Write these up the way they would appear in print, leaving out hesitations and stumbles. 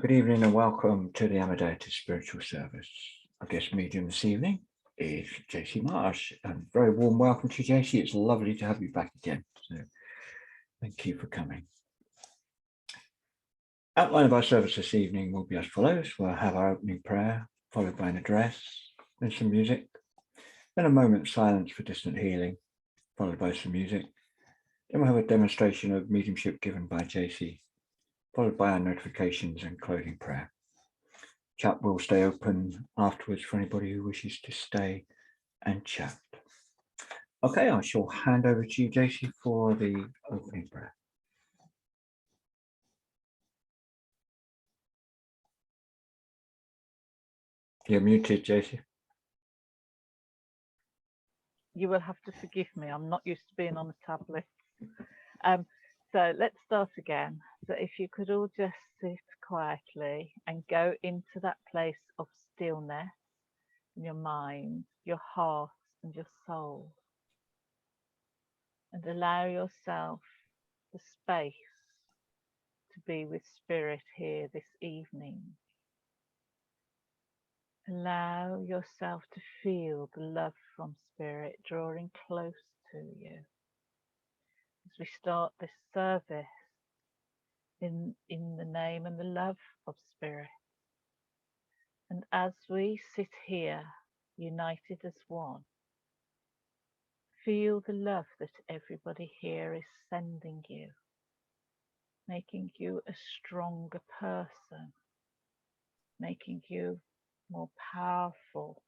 Good evening and welcome to the Amadeity Spiritual Service. Our guest medium this evening is Jacey Marsh. Very warm welcome to you, Jacey. It's lovely to have you back again. So thank you for coming. Outline of our service this evening will be as follows. We'll have our opening prayer, followed by an address, then some music, then a moment's silence for distant healing, followed by some music. Then we'll have a demonstration of mediumship given by Jacey, followed by our notifications and closing prayer. Chat will stay open afterwards for anybody who wishes to stay and chat. Okay, I shall hand over to you, Jacey, for the opening prayer. You're muted, Jacey. You will have to forgive me. I'm not used to being on a tablet. So let's start again. So if you could all just sit quietly and go into that place of stillness in your mind, your heart and your soul. And allow yourself the space to be with Spirit here this evening. Allow yourself to feel the love from Spirit drawing close to you. As we start this service in the name and the love of Spirit. And as we sit here, united as one, feel the love that everybody here is sending you, making you a stronger person, making you more powerful,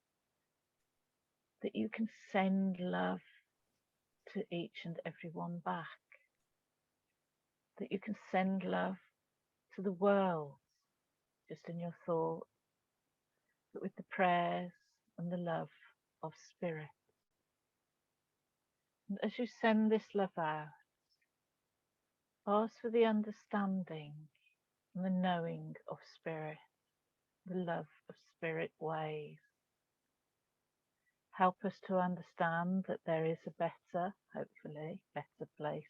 that you can send love to each and every one back, that you can send love to the world just in your thoughts, but with the prayers and the love of Spirit. And as you send this love out, ask for the understanding and the knowing of Spirit, the love of Spirit ways. Help us to understand that there is a better, hopefully, better place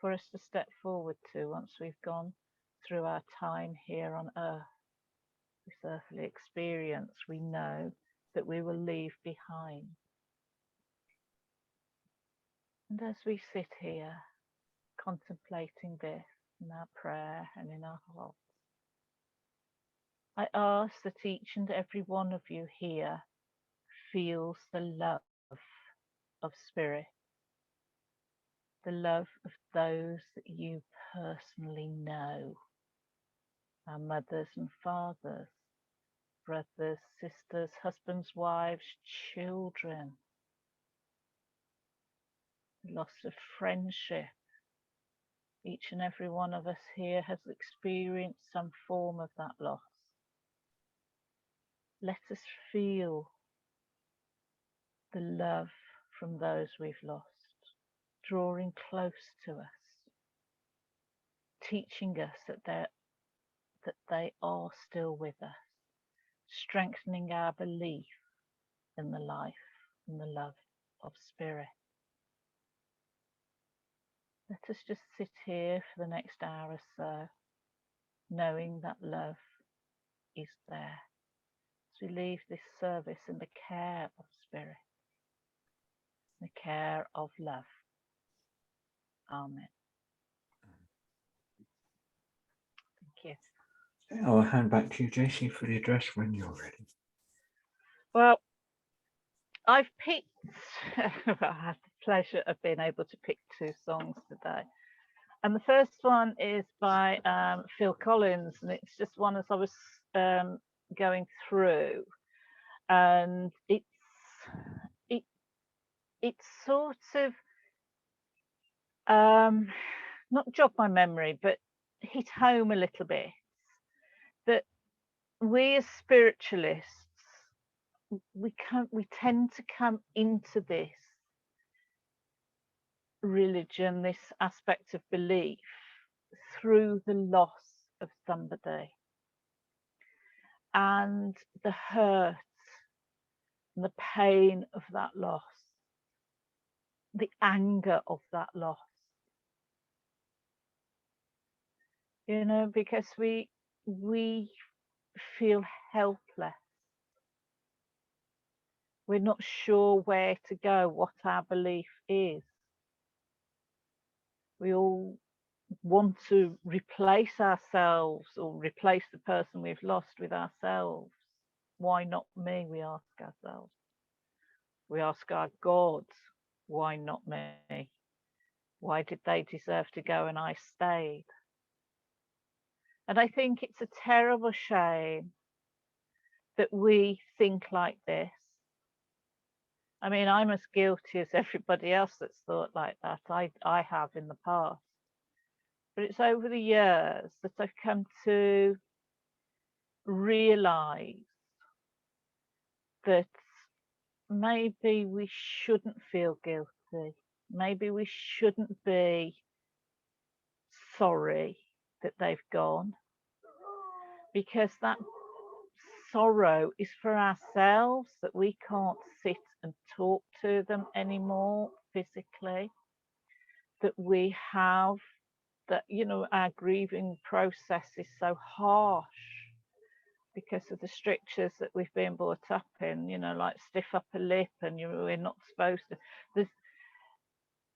for us to step forward to once we've gone through our time here on earth. This earthly experience we know that we will leave behind. And as we sit here contemplating this in our prayer and in our hearts, I ask that each and every one of you here feels the love of Spirit, the love of those that you personally know, our mothers and fathers, brothers, sisters, husbands, wives, children, loss of friendship. Each and every one of us here has experienced some form of that loss. Let us feel the love from those we've lost, drawing close to us, teaching us that they are still with us, strengthening our belief in the life and the love of Spirit. Let us just sit here for the next hour or so, knowing that love is there. As we leave this service in the care of Spirit, the care of love. Amen. Thank you. I'll hand back to you, Jacey, for the address when you're ready. Well, I've picked, I had the pleasure of being able to pick two songs today. And the first one is by Phil Collins, and it's just one as I was going through. And it's sort of not jogged my memory, but hit home a little bit that we as spiritualists, we tend to come into this religion, this aspect of belief, through the loss of somebody and the hurt and the pain of that loss, the anger of that loss. You know, because we we feel helpless. We're not sure where to go, what our belief is. We all want to replace ourselves or replace the person we've lost with ourselves. Why not me? We ask ourselves. We ask our gods, why not me? Why did they deserve to go and I stayed? And I think it's a terrible shame that we think like this. I mean, I'm as guilty as everybody else that's thought like that. I have in the past. But it's over the years that I've come to realize that maybe we shouldn't feel guilty. Maybe we shouldn't be sorry that they've gone, because that sorrow is for ourselves, that we can't sit and talk to them anymore physically, that we have that, you know, our grieving process is so harsh because of the strictures that we've been brought up in, you know, like stiff upper lip and we're not supposed to.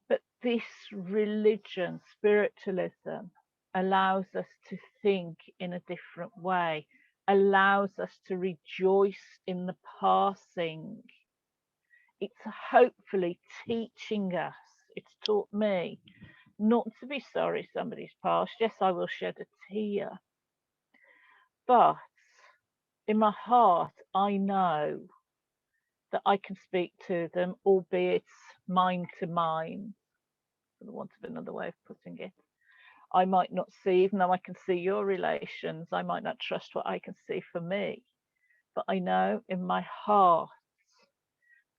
But this religion, spiritualism, allows us to think in a different way, allows us to rejoice in the passing. It's hopefully teaching us, it's taught me not to be sorry somebody's passed. Yes, I will shed a tear. But in my heart, I know that I can speak to them, albeit mind to mind, for the want of another way of putting it. I might not see, even though I can see your relations, I might not trust what I can see for me. But I know in my heart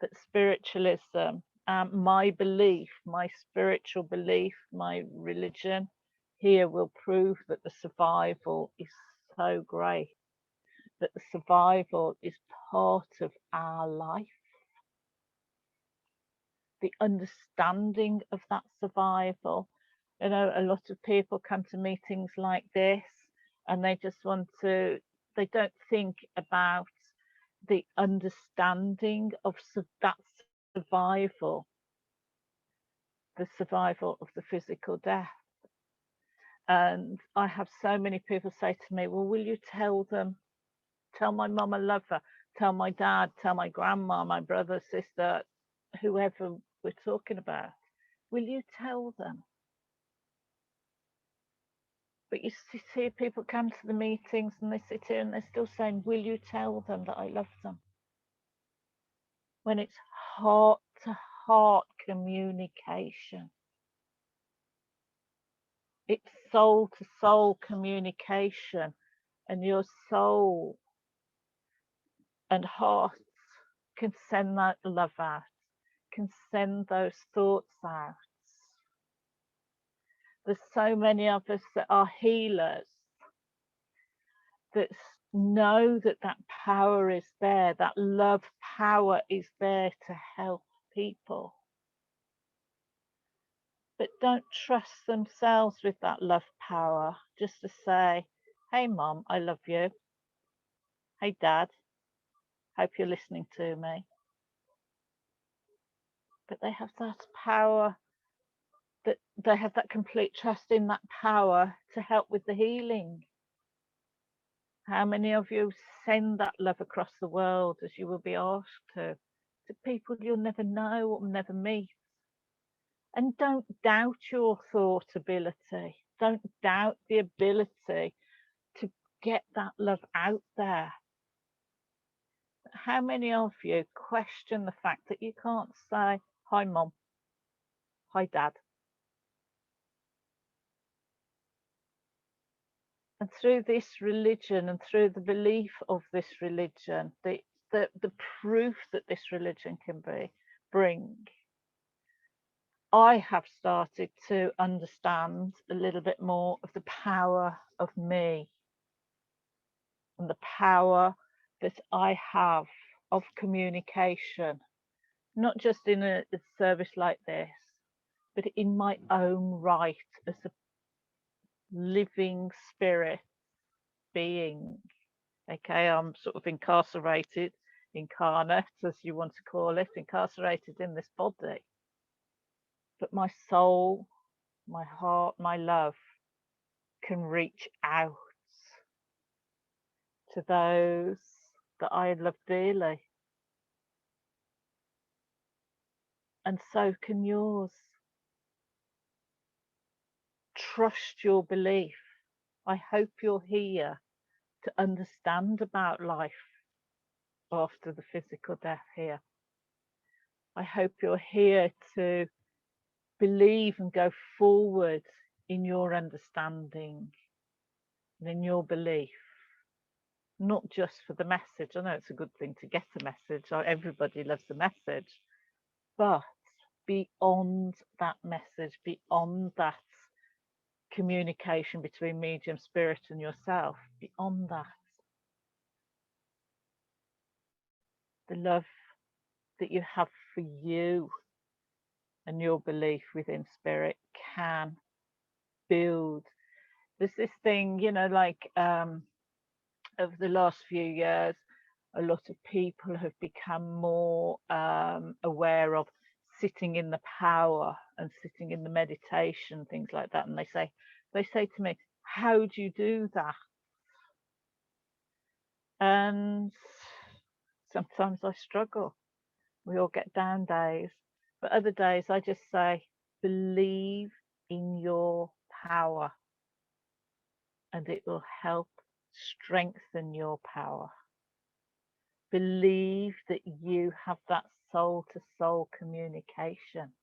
that spiritualism, my belief, my spiritual belief, my religion here will prove that the survival is so great, that the survival is part of our life. The understanding of that survival. You know, a lot of people come to meetings like this and they just want to, they don't think about the understanding of that survival, the survival of the physical death. And I have so many people say to me, well, will you tell them, tell my mum I love her, tell my dad, tell my grandma, my brother, sister, whoever we're talking about, will you tell them? But you see people come to the meetings and they sit here and they're still saying, will you tell them that I love them? When it's heart to heart communication. It's soul to soul communication, and your soul and heart can send that love out, can send those thoughts out. There's so many of us that are healers that know that that power is there, that love power is there to help people, but don't trust themselves with that love power, just to say, hey mom, I love you. Hey dad, hope you're listening to me. But they have that power, that they have that complete trust in that power to help with the healing. How many of you send that love across the world, as you will be asked to people you'll never know or never meet? And don't doubt your thought ability. Don't doubt the ability to get that love out there. How many of you question the fact that you can't say, hi mom, hi dad? And through this religion and through the belief of this religion, the proof that this religion can bring, I have started to understand a little bit more of the power of me and the power that I have of communication, not just in a service like this, but in my own right as a living spirit, being. Okay, I'm sort of incarcerated, incarnate, as you want to call it, incarcerated in this body. But my soul, my heart, my love can reach out to those that I love dearly. And so can yours. Trust your belief. I hope you're here to understand about life after the physical death here. I hope you're here to believe and go forward in your understanding and in your belief, not just for the message. I know it's a good thing to get a message. Everybody loves the message, but beyond that message, beyond that communication between medium spirit and yourself, beyond that, the love that you have for you and your belief within spirit can build. There's this thing, like over the last few years, a lot of people have become more aware of sitting in the power and sitting in the meditation, things like that. And they say to me, how do you do that? And sometimes I struggle. We all get down days, but other days I just say, believe in your power, and it will help strengthen your power. Believe that you have that soul to soul communication,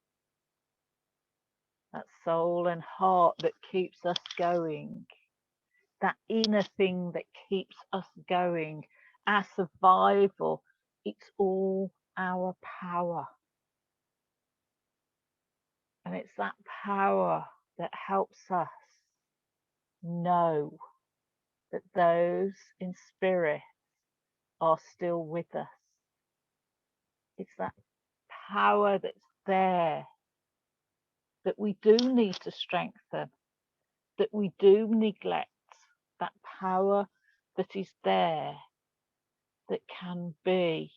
that soul and heart that keeps us going, that inner thing that keeps us going, our survival. It's all our power. And it's that power that helps us know that those in spirit are still with us. It's that power that's there that we do need to strengthen, that we do neglect, that power that is there that can be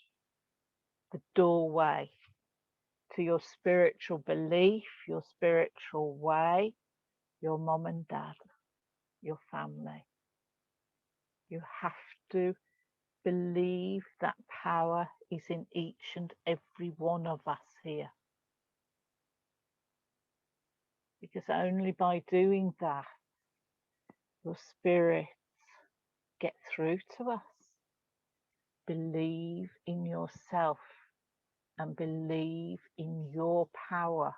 the doorway to your spiritual belief, your spiritual way, your mom and dad, your family. You have to believe that power is in each and every one of us here. Because only by doing that, your spirits get through to us. Believe in yourself and believe in your power,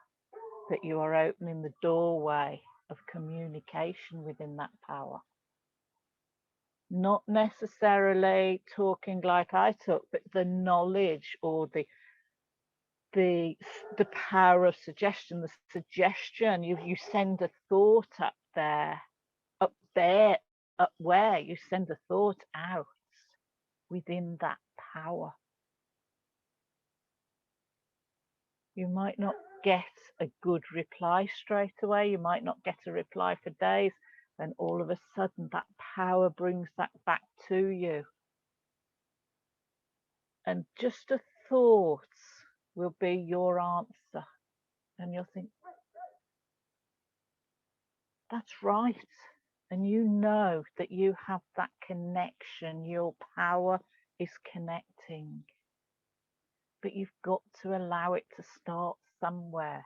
that you are opening the doorway of communication within that power. Not necessarily talking like I talk, but the knowledge or the power of suggestion, the suggestion, you send a thought up where you send a thought out within that power. You might not get a good reply straight away. You might not get a reply for days. Then all of a sudden that power brings that back to you. And just a thought will be your answer. And you'll think, that's right. And you know that you have that connection. Your power is connecting. But you've got to allow it to start somewhere.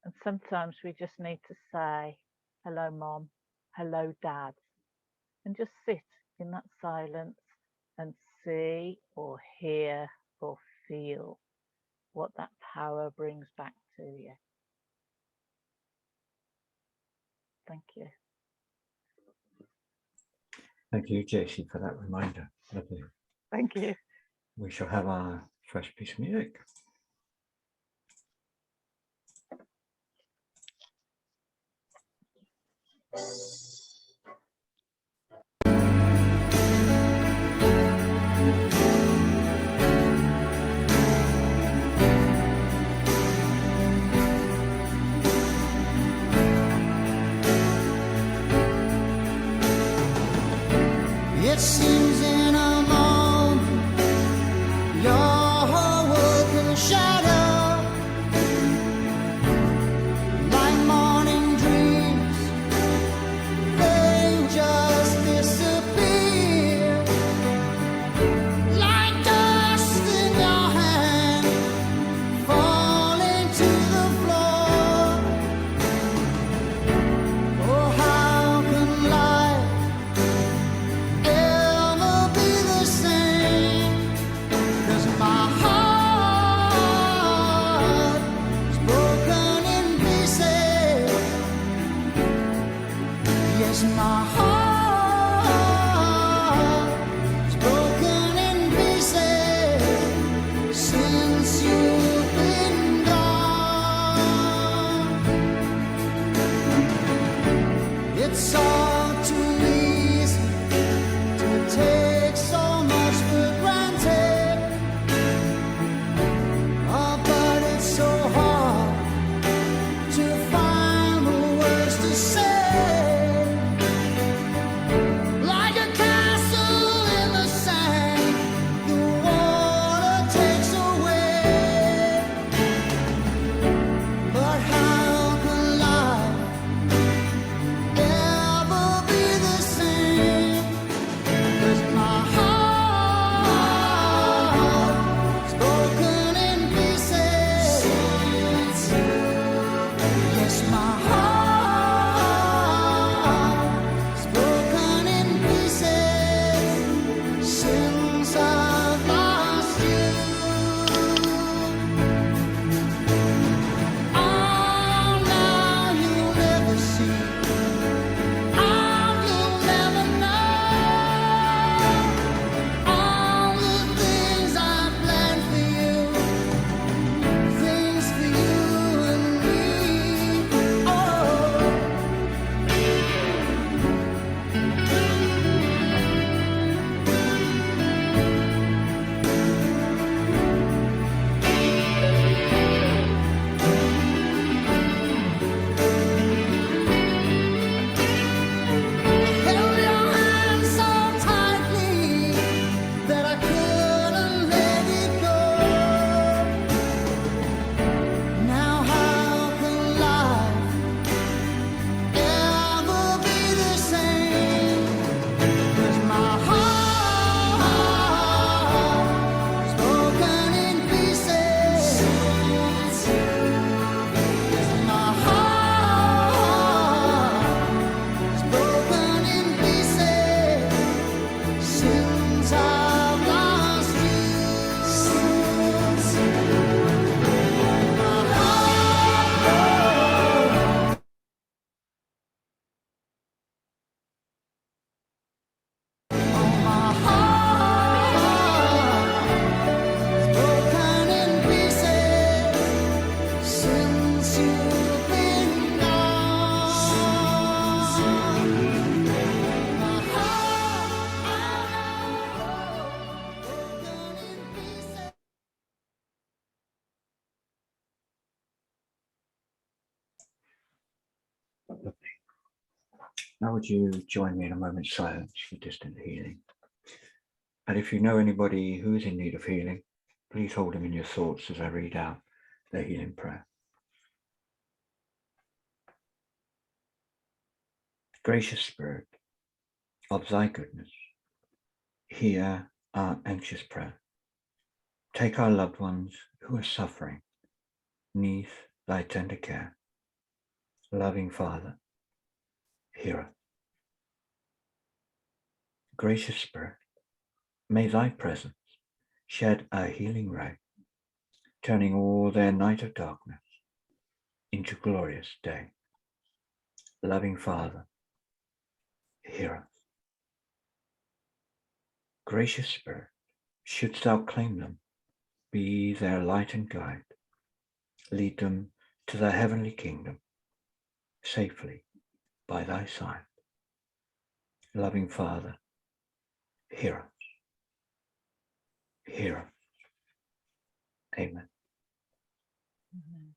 And sometimes we just need to say, hello, Mom, hello, Dad, and just sit in that silence and see or hear or feel what that power brings back to you. Thank you. Thank you, Jacey, for that reminder. Lovely. Thank you. We shall have our first piece of music. It seems in a moment your whole world can shatter like morning dreams. They just disappear like dust in your hand, falling to the floor. Oh, how can life ever be the same? 'Cause my heart is broken in pieces. Yes, my heart is broken in pieces since you've been gone. It's all too easy to take so much for granted. Oh, but it's so hard to find the words to say. Like a castle in the sand, the water takes away. But how can life ever be the same? 'Cause my heart is broken in pieces. Yes, my heart is broken in pieces since I've lost you. Oh, now you'll never see. Oh, you'll never know all the things I planned for you, things for you and me. Oh. Held your hand so tightly that I couldn't let it go. Now how can life ever be the same? 'Cause my heart is broken in pieces. Yes, my heart is broken in pieces since I've lost you. My heart. Oh, my heart is broken in pieces since you've been gone. My heart broken in pieces. Now would you join me in a moment's silence for distant healing? And if you know anybody who is in need of healing, please hold them in your thoughts as I read out the healing prayer. Gracious Spirit, of thy goodness, hear our anxious prayer. Take our loved ones who are suffering, neath thy tender care. Loving Father, hear us. Gracious Spirit, may thy presence shed a healing ray, turning all their night of darkness into glorious day. Loving Father, hear us. Gracious Spirit, shouldst thou claim them, be their light and guide. Lead them to the heavenly kingdom, safely by thy side. Loving Father, hear us. Hear us. Amen. Amen.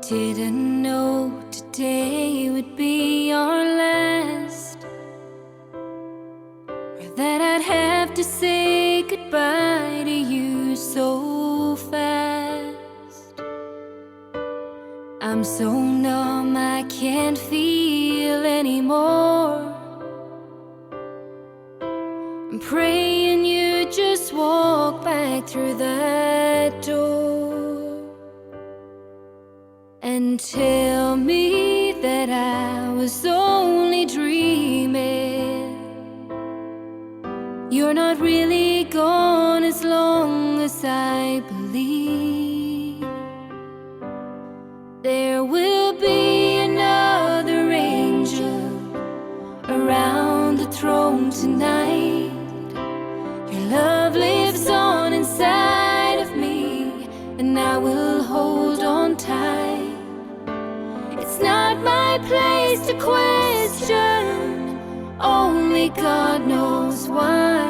Didn't know today would be our last, or that I'd have to say goodbye to you so fast. I'm so numb I can't feel anymore. I'm praying you just walk back through that door and tell me that I was only dreaming. You're not really gone as long as I believe. There will be another angel around the throne tonight. Your love lives on inside of me, and I will hold on tight. It's not my place to question, only God knows why.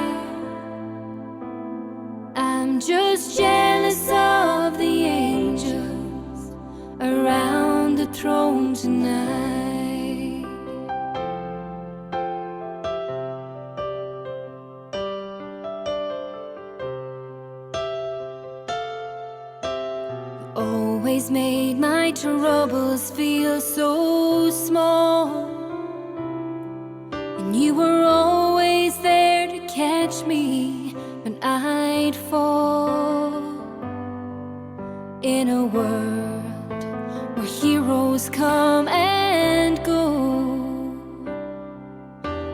I'm just jealous of the angels around the throne tonight. Always made my troubles feel so small, and you were always there to catch me when I'd fall. In a world where heroes come and go,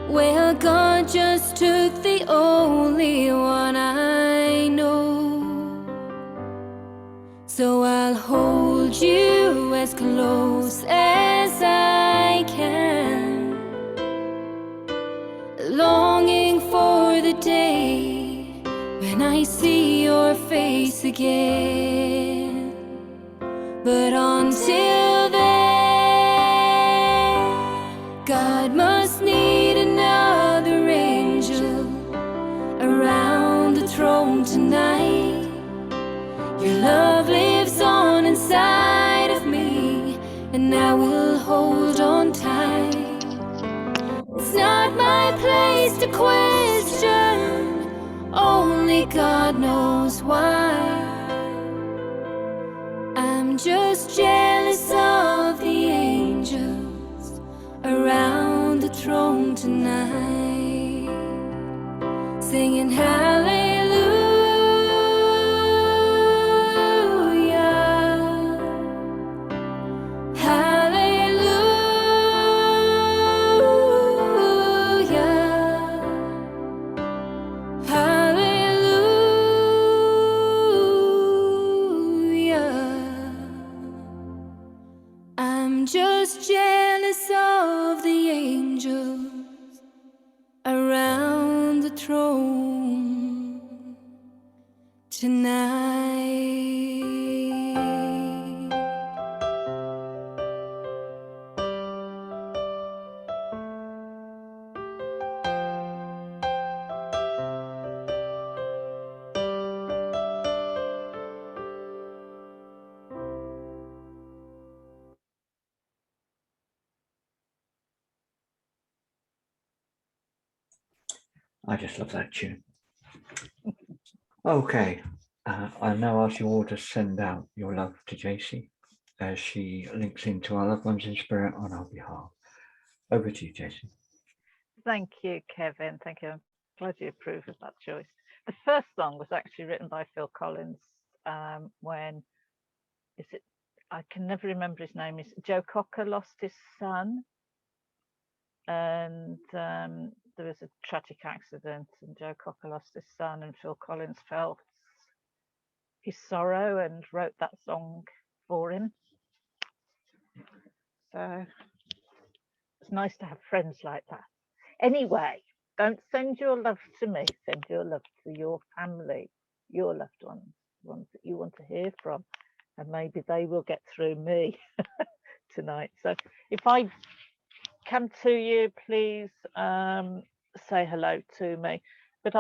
well, God just took the only one I know. So I'll hold you as close as I can, longing for the day when I see your face again. But until then, God must need another angel around the throne tonight. Your love lives on inside of me, and I will hold on tight. It's not my place to question, only God knows why. I'm just jealous of the angels around the throne tonight, singing hallelujah. I'm just jealous of the angels around the throne tonight. I just love that tune. Okay, I now ask you all to send out your love to Jacey as she links into our loved ones in spirit on our behalf. Over to you, Jacey. Thank you, Kevin. Thank you. I'm glad you approve of that choice. The first song was actually written by Phil Collins when, is it, I can never remember his name, is Joe Cocker lost his son, and there was a tragic accident and Joe Cocker lost his son, and Phil Collins felt his sorrow and wrote that song for him. So it's nice to have friends like that. Anyway, don't send your love to me, send your love to your family, your loved ones, ones that you want to hear from, and maybe they will get through me tonight. So if I come to you, please say hello to me. But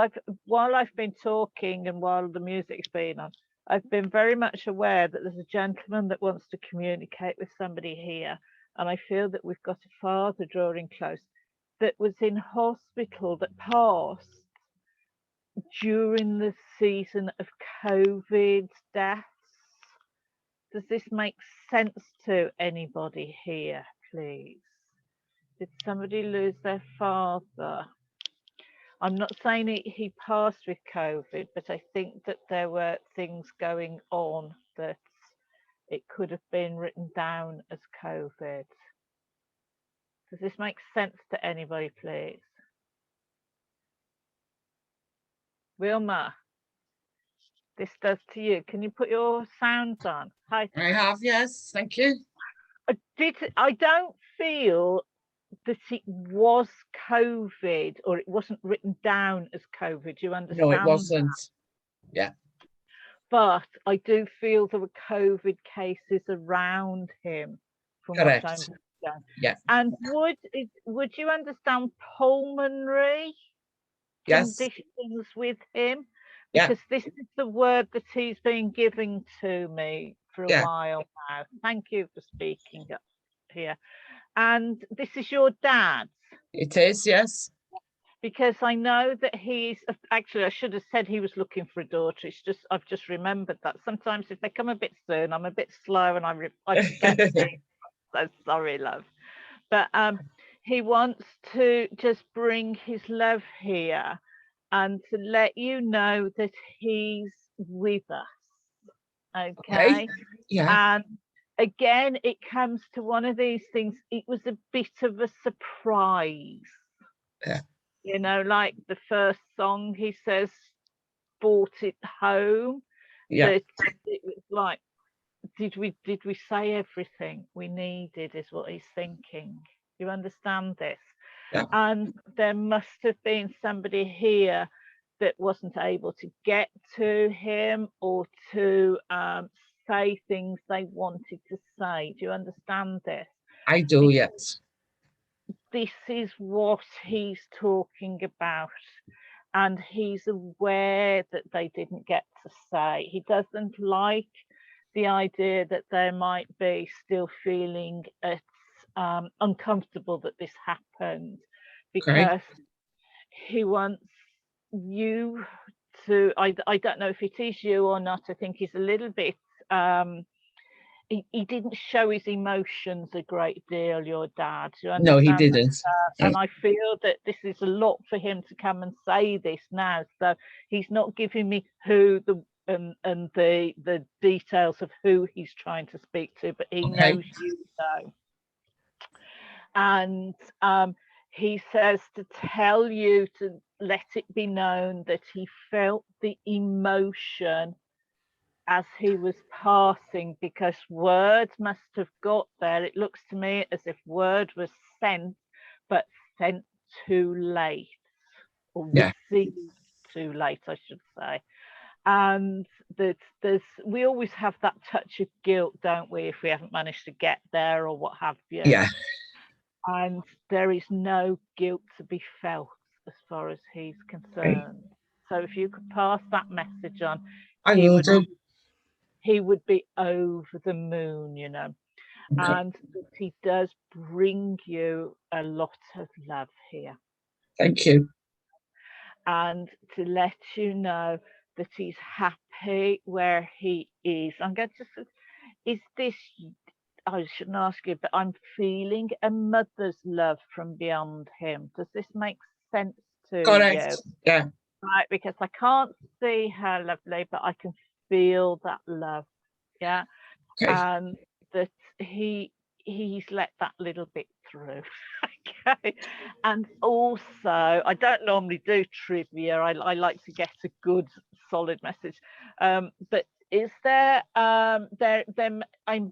while I've been talking and while the music's been on, I've been very much aware that there's a gentleman that wants to communicate with somebody here, and I feel that we've got a father drawing close that was in hospital that passed during the season of COVID deaths. Does this make sense to anybody here, please? Did somebody lose their father? I'm not saying he passed with COVID, but I think that there were things going on that it could have been written down as COVID. Does this make sense to anybody, please? Wilma, this does to you. Can you put your sounds on? Hi. I have, yes, thank you. I don't feel that it was COVID, or it wasn't written down as COVID. You understand? No, it wasn't. Yeah. But I do feel there were COVID cases around him, from Correct. what I'm understanding. Yeah. And would you understand pulmonary Yes. conditions with him? Yeah. Because this is the word that he's been giving to me for a while now. Thank you for speaking up here. And this is your dad's? It is, yes. Because I know that he's actually, I should have said he was looking for a daughter. It's just, I've just remembered that sometimes if they come a bit soon, I'm a bit slow and I forget things. So sorry, love. But he wants to just bring his love here and to let you know that he's with us. Okay. Yeah. And again, it comes to one of these things. It was a bit of a surprise. Yeah. You know, like the first song, he says, brought it home. Yeah. That it was like, did we say everything we needed, is what he's thinking. You understand this? Yeah. And there must have been somebody here that wasn't able to get to him or to say things they wanted to say. Do you understand this? I do, yes. This is what he's talking about, and he's aware that they didn't get to say. He doesn't like the idea that they might be still feeling it's uncomfortable that this happened, because he wants you to, I don't know if it is you or not. I think he's a little bit he didn't show his emotions a great deal, your dad. You understand? No, he didn't. And I feel that this is a lot for him to come and say this now. So he's not giving me who the and the details of who he's trying to speak to, but he knows you know. And he says to tell you to let it be known that he felt the emotion as he was passing, because word must have got there. It looks to me as if word was sent, but sent too late, or received too late, I should say. And that we always have that touch of guilt, don't we, if we haven't managed to get there or what have you. Yeah. And there is no guilt to be felt as far as he's concerned. So if you could pass that message on, I will do. He would be over the moon, you know. And he does bring you a lot of love here. Thank you. And to let you know that he's happy where he is. I'm going to, is this, I shouldn't ask you, but I'm feeling a mother's love from beyond him. Does this make sense to you? Yeah. Right, because I can't see her, lovely, but I can feel that love. Yeah. And that he's let that little bit through. Okay. And also, I don't normally do trivia. I like to get a good solid message. But is there I'm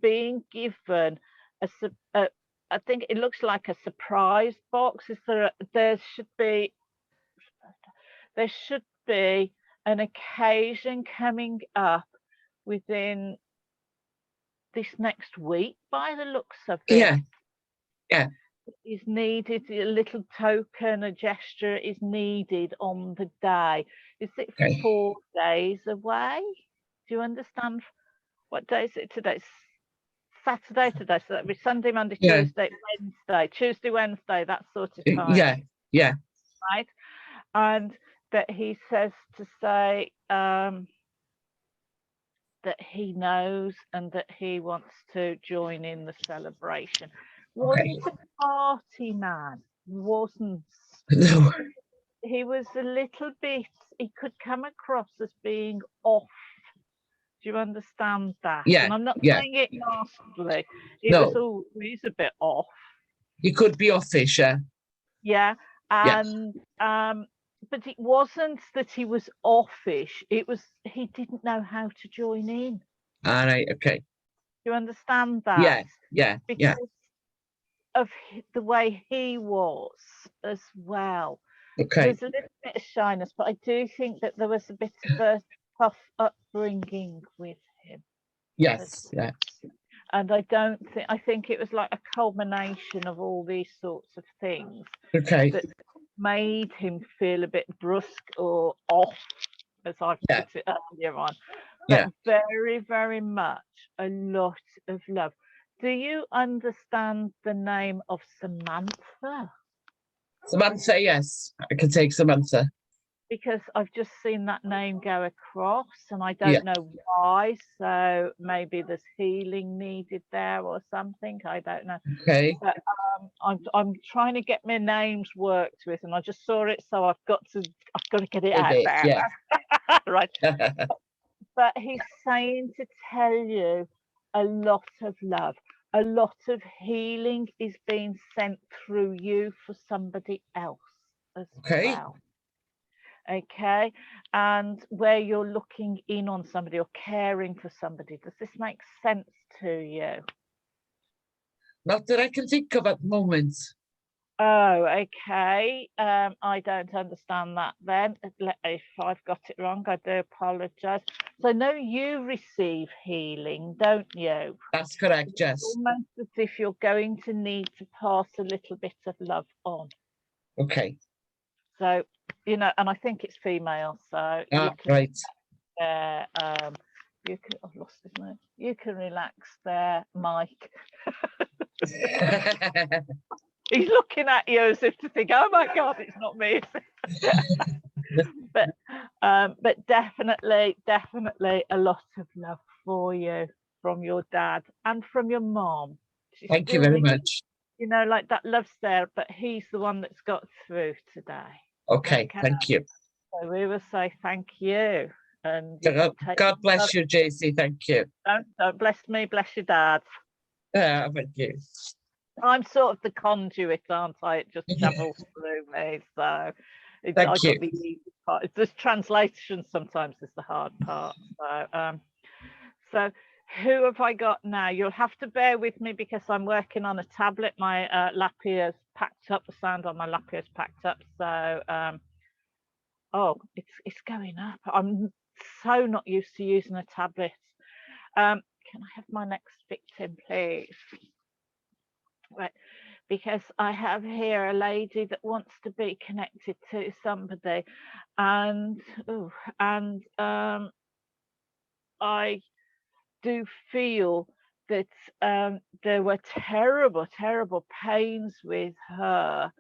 being given I think it looks like a surprise box. Is there should be an occasion coming up within this next week, by the looks of it. Yeah. Is needed, a little token, a gesture is needed on the day. Is it 4 days away? Do Do you understand what day is it today? It's Saturday today, so that'd be Sunday, Monday, Yeah. Tuesday, Wednesday, Tuesday, Wednesday, that sort of time. Yeah, yeah. Right? And that he says to say that he knows and that he wants to join in the celebration. Okay. Wasn't a party man, wasn't. No. He was a little bit, he could come across as being off. Do you understand that? Yeah, And I'm not yeah. saying it nastily. It No. was all, he's a bit off. You could be offish, yeah. Yeah. Yeah. And but it wasn't that he was offish, it was he didn't know how to join in. All right, okay. Do you understand that? Yeah, yeah, yeah. Because of the way he was as well. Okay. There's a little bit of shyness, but I do think that there was a bit of a tough upbringing with him. Yes, yeah. And I think it was like a culmination of all these sorts of things Okay. that made him feel a bit brusque or off, as I Yeah. put it earlier on. Yeah. But very, very much a lot of love. Do you understand the name of Samantha? Samantha, yes. I can take Samantha. Because I've just seen that name go across and I Yeah. don't know why. So maybe there's healing needed there or something. I don't know. Okay. But I'm trying to get my names worked with, and I just saw it, so I've got to get it out there. Yeah. Right. But he's saying to tell you a lot of love, a lot of healing is being sent through you for somebody else as Okay. well. Okay, and where you're looking in on somebody or caring for somebody, does this make sense to you? Not that I can think of at the moment. Oh, okay. I don't understand that then. If I've got it wrong, I do apologise. So I know you receive healing, don't you? That's correct, yes. It's almost as if you're going to need to pass a little bit of love on. Okay. So, you know, and I think it's female, so you can, Right. you can, I've lost his name. You can relax there, Mike. He's looking at you as if to think, oh my God, it's not me. But definitely a lot of love for you from your dad and from your mom. Thank you very much. You know, like that love's there, but he's the one that's got through today. Okay, thank you. So we will say thank you. And God bless you, Jacey. Thank you. Don't bless me, bless your dad. Thank you. I'm sort of the conduit, aren't I? It just travels through me. So Thank you. the easy part. It's just translation sometimes is the hard part. So who have I got now? You'll have to bear with me because I'm working on a tablet. My lap ear's packed up. The sound on my lap ear's packed up. So oh, it's going up. I'm so not used to using a tablet. Can I have my next victim, please? Right, because I have here a lady that wants to be connected to somebody, and I do feel that there were terrible pains with her,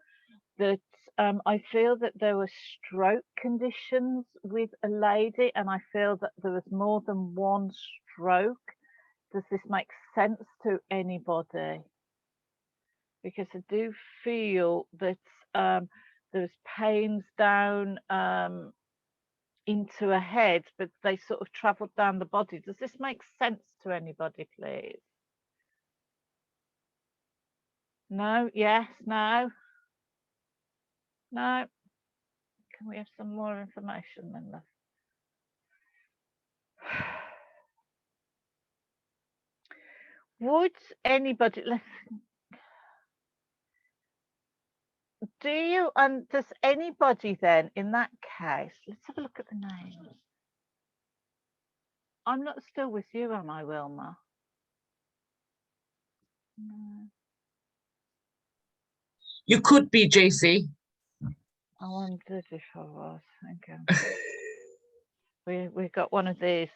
that I feel that there were stroke conditions with a lady, and I feel that there was more than one stroke. Does this make sense to anybody? Because I do feel that there's pains down into her head, but they sort of travelled down the body. Does this make sense to anybody, please? No? Yes? No? No? Can we have some more information then, love? Would anybody, does anybody then, in that case, let's have a look at the names. I'm not still with you, am I, Wilma? No. You could be, Jacey. I wondered if I was. Okay. We've got one of these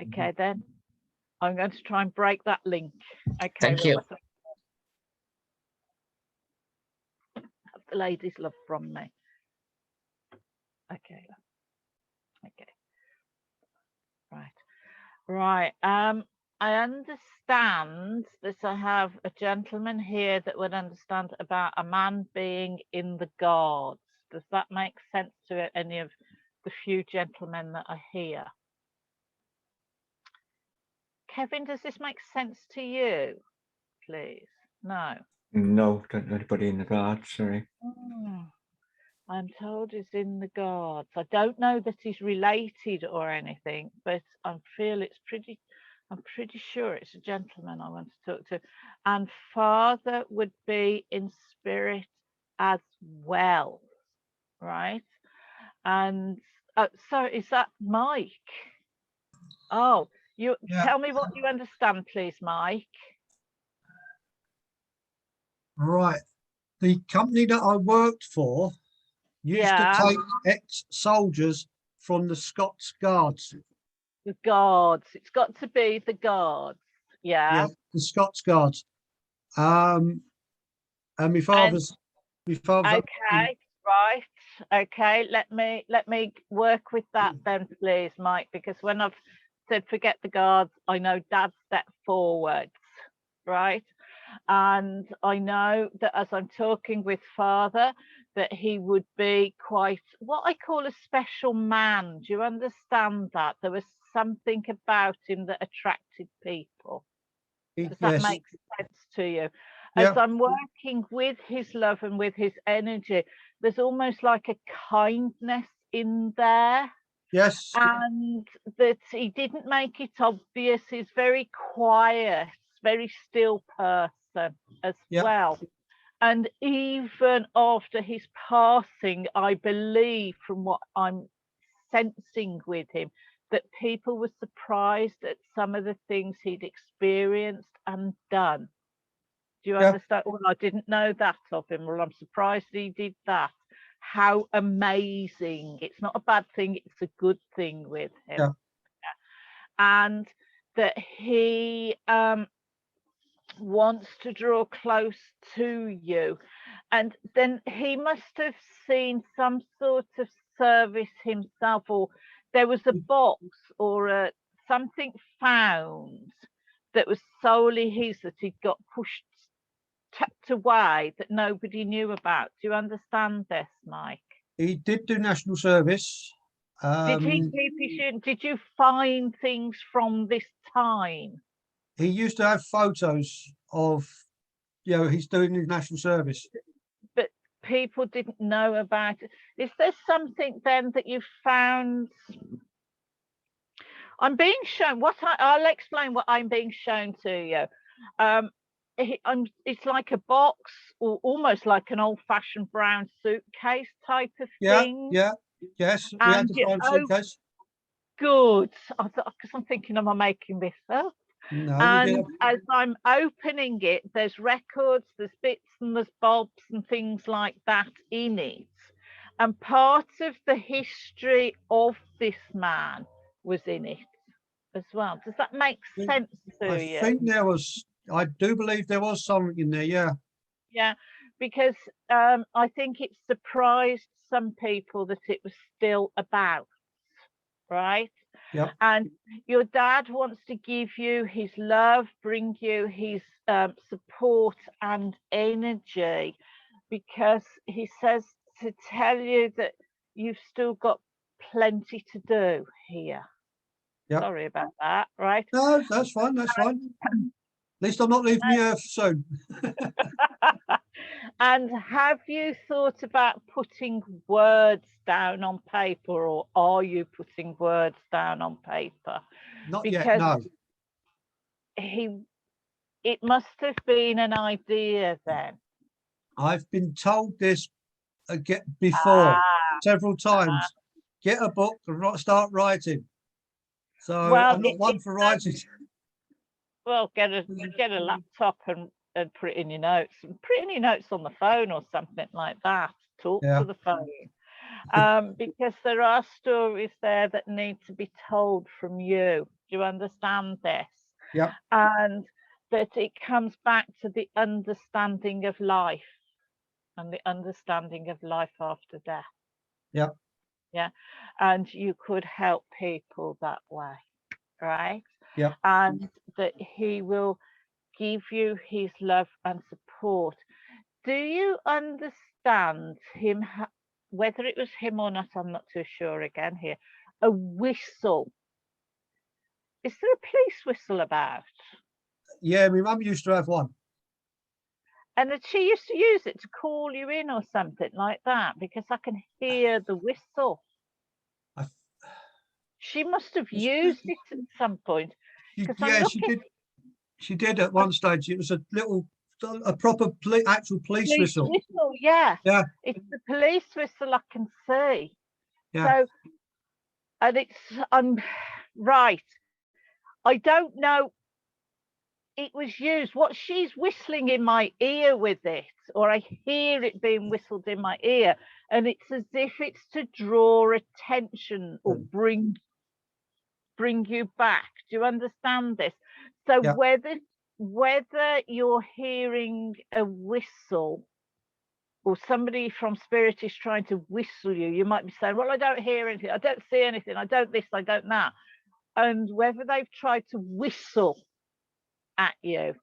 Okay, then I'm going to try and break that link. Okay, Thank you. Have the ladies' love from me. Okay. Okay. Right. I understand that I have a gentleman here that would understand about a man being in the guards. Does that make sense to any of the few gentlemen that are here? Kevin, does this make sense to you, please? No. No, don't know anybody in the guards, sorry. I'm told he's in the guards. I don't know that he's related or anything, but I'm pretty sure it's a gentleman I want to talk to. And Father would be in spirit as well, right? And so is that Mike? Oh, you tell me what you understand, please, Mike. Right. The company that I worked for used to take ex-soldiers from the Scots Guards. The guards. It's got to be the guards. Yeah. The Scots Guards. And my father's okay, right. Okay, let me work with that then, please, Mike, because when I've said forget the guards, I know Dad stepped forwards, right? And I know that as I'm talking with Father, that he would be quite what I call a special man. Do you understand that? There was something about him that attracted people. Does that make sense to you? As I'm working with his love and with his energy, there's almost like a kindness in there. Yes. And that he didn't make it obvious. He's very quiet, very still person as well. And even after his passing, I believe from what I'm sensing with him, that people were surprised at some of the things he'd experienced and done. Do you understand? Well, I didn't know that of him. Well, I'm surprised he did that. How amazing. It's not a bad thing, it's a good thing with him. And that he wants to draw close to you. And then he must have seen some sort of service himself, or there was a box or something found that was solely his, that he'd got tucked away, that nobody knew about. Do you understand this, Mike? He did do national service. Did he keep his? Did you find things from this time? He used to have photos of, he's doing his national service. But people didn't know about it. Is there something then that you found? I'm being shown I'll explain what I'm being shown to you. It's like a box, or almost like an old-fashioned brown suitcase type of thing. Yes. We had the brown suitcase. Good. I thought, because I'm thinking, am I making this up? No. And as I'm opening it, there's records, there's bits and there's bobs and things like that in it. And part of the history of this man was in it as well. Does that make sense to you? I do believe there was something in there, Yeah, because I think it surprised some people that it was still about, right? And your dad wants to give you his love, bring you his support and energy, because he says to tell you that you've still got plenty to do here. Sorry about that, right? No, that's fine. At least I'm not leaving the earth soon. And have you thought about putting words down on paper, or are you putting words down on paper? Not yet, no. It must have been an idea then. I've been told this before several times. Get a book and start writing. So I'm not one for writing. Well, get a laptop and put it in your notes. Put it in your notes on the phone or something like that. Talk to the phone. because there are stories there that need to be told from you. Do you understand this? Yep. And that it comes back to the understanding of life and the understanding of life after death. Yep. Yeah. And you could help people that way, right? Yep. And that he will give you his love and support. Do you understand him, whether it was him or not, I'm not too sure again here, a whistle? Is there a police whistle about? Yeah, my mum used to have one. And that she used to use it to call you in or something like that, because I can hear the whistle. I- She must have used it at some point. Because I'm Yeah, she looking. did. She did at one stage. It was a proper actual police whistle. Yeah. Yeah. It's the police whistle I can see. Yeah. So, and I'm right. I don't know. It was used. What she's whistling in my ear with it, or I hear it being whistled in my ear, and it's as if it's to draw attention or bring you back. Do you understand this? So Yeah. whether you're hearing a whistle or somebody from spirit is trying to whistle you, you might be saying, well, I don't hear anything, I don't see anything, I don't this, I don't that. And whether they've tried to whistle at you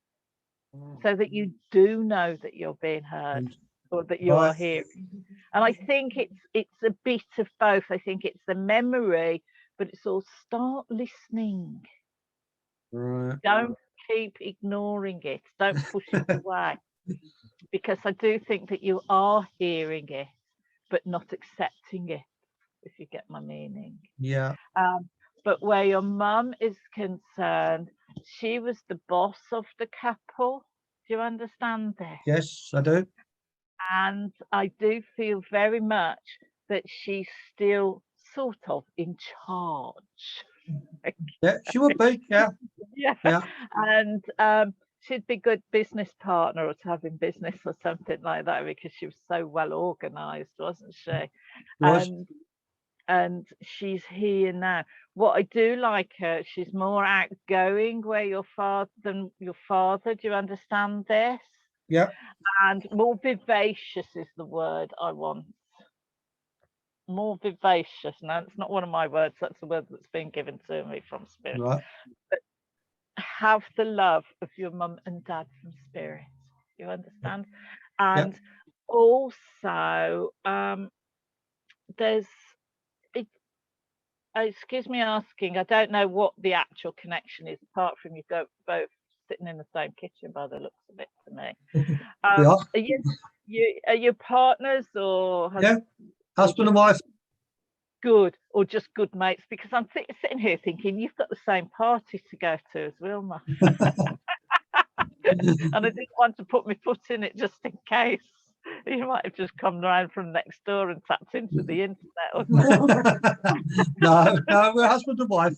so that you do know that you're being heard or that you are hearing. And I think it's a bit of both. I think it's the memory, but it's all start listening. Right. Don't keep ignoring it. Don't push it away. Because I do think that you are hearing it, but not accepting it, if you get my meaning. Yeah. But where your mum is concerned, she was the boss of the couple. Do you understand this? Yes, I do. And I do feel very much that she's still sort of in charge. Yeah, she would be. Yeah. Yeah. Yeah. And she'd be good business partner or to have in business or something like that, because she was so well organized, wasn't she? Was. And she's here now. What I do like her, she's more outgoing where your father than your father. Do you understand this? Yeah. And more vivacious is the word I want. More vivacious. Now, it's not one of my words. That's the word that's been given to me from spirit. Right. But have the love of your mum and dad from spirit. You understand? And also, there's it. Excuse me asking. I don't know what the actual connection is, apart from you go both sitting in the same kitchen by the looks of it to me. Are you partners or husband and wife? Good, or just good mates? Because I'm sitting here thinking you've got the same party to go to as Wilma. And I didn't want to put my foot in it just in case. You might have just come round from next door and tapped into the internet or something. No, we're husband and wife.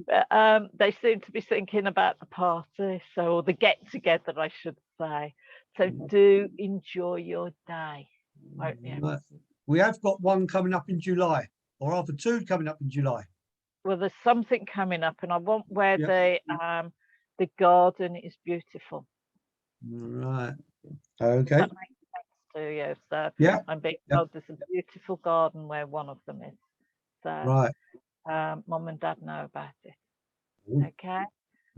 But, they seem to be thinking about the party, or the get together, I should say. So do enjoy your day, won't you? Right. We have got one coming up in July, or rather two coming up in July. Well, there's something coming up, and I want where the garden is beautiful. Right. Okay. That makes sense to you. So I'm being told there's a beautiful garden where one of them is. So right. Mum and Dad know about it. Okay.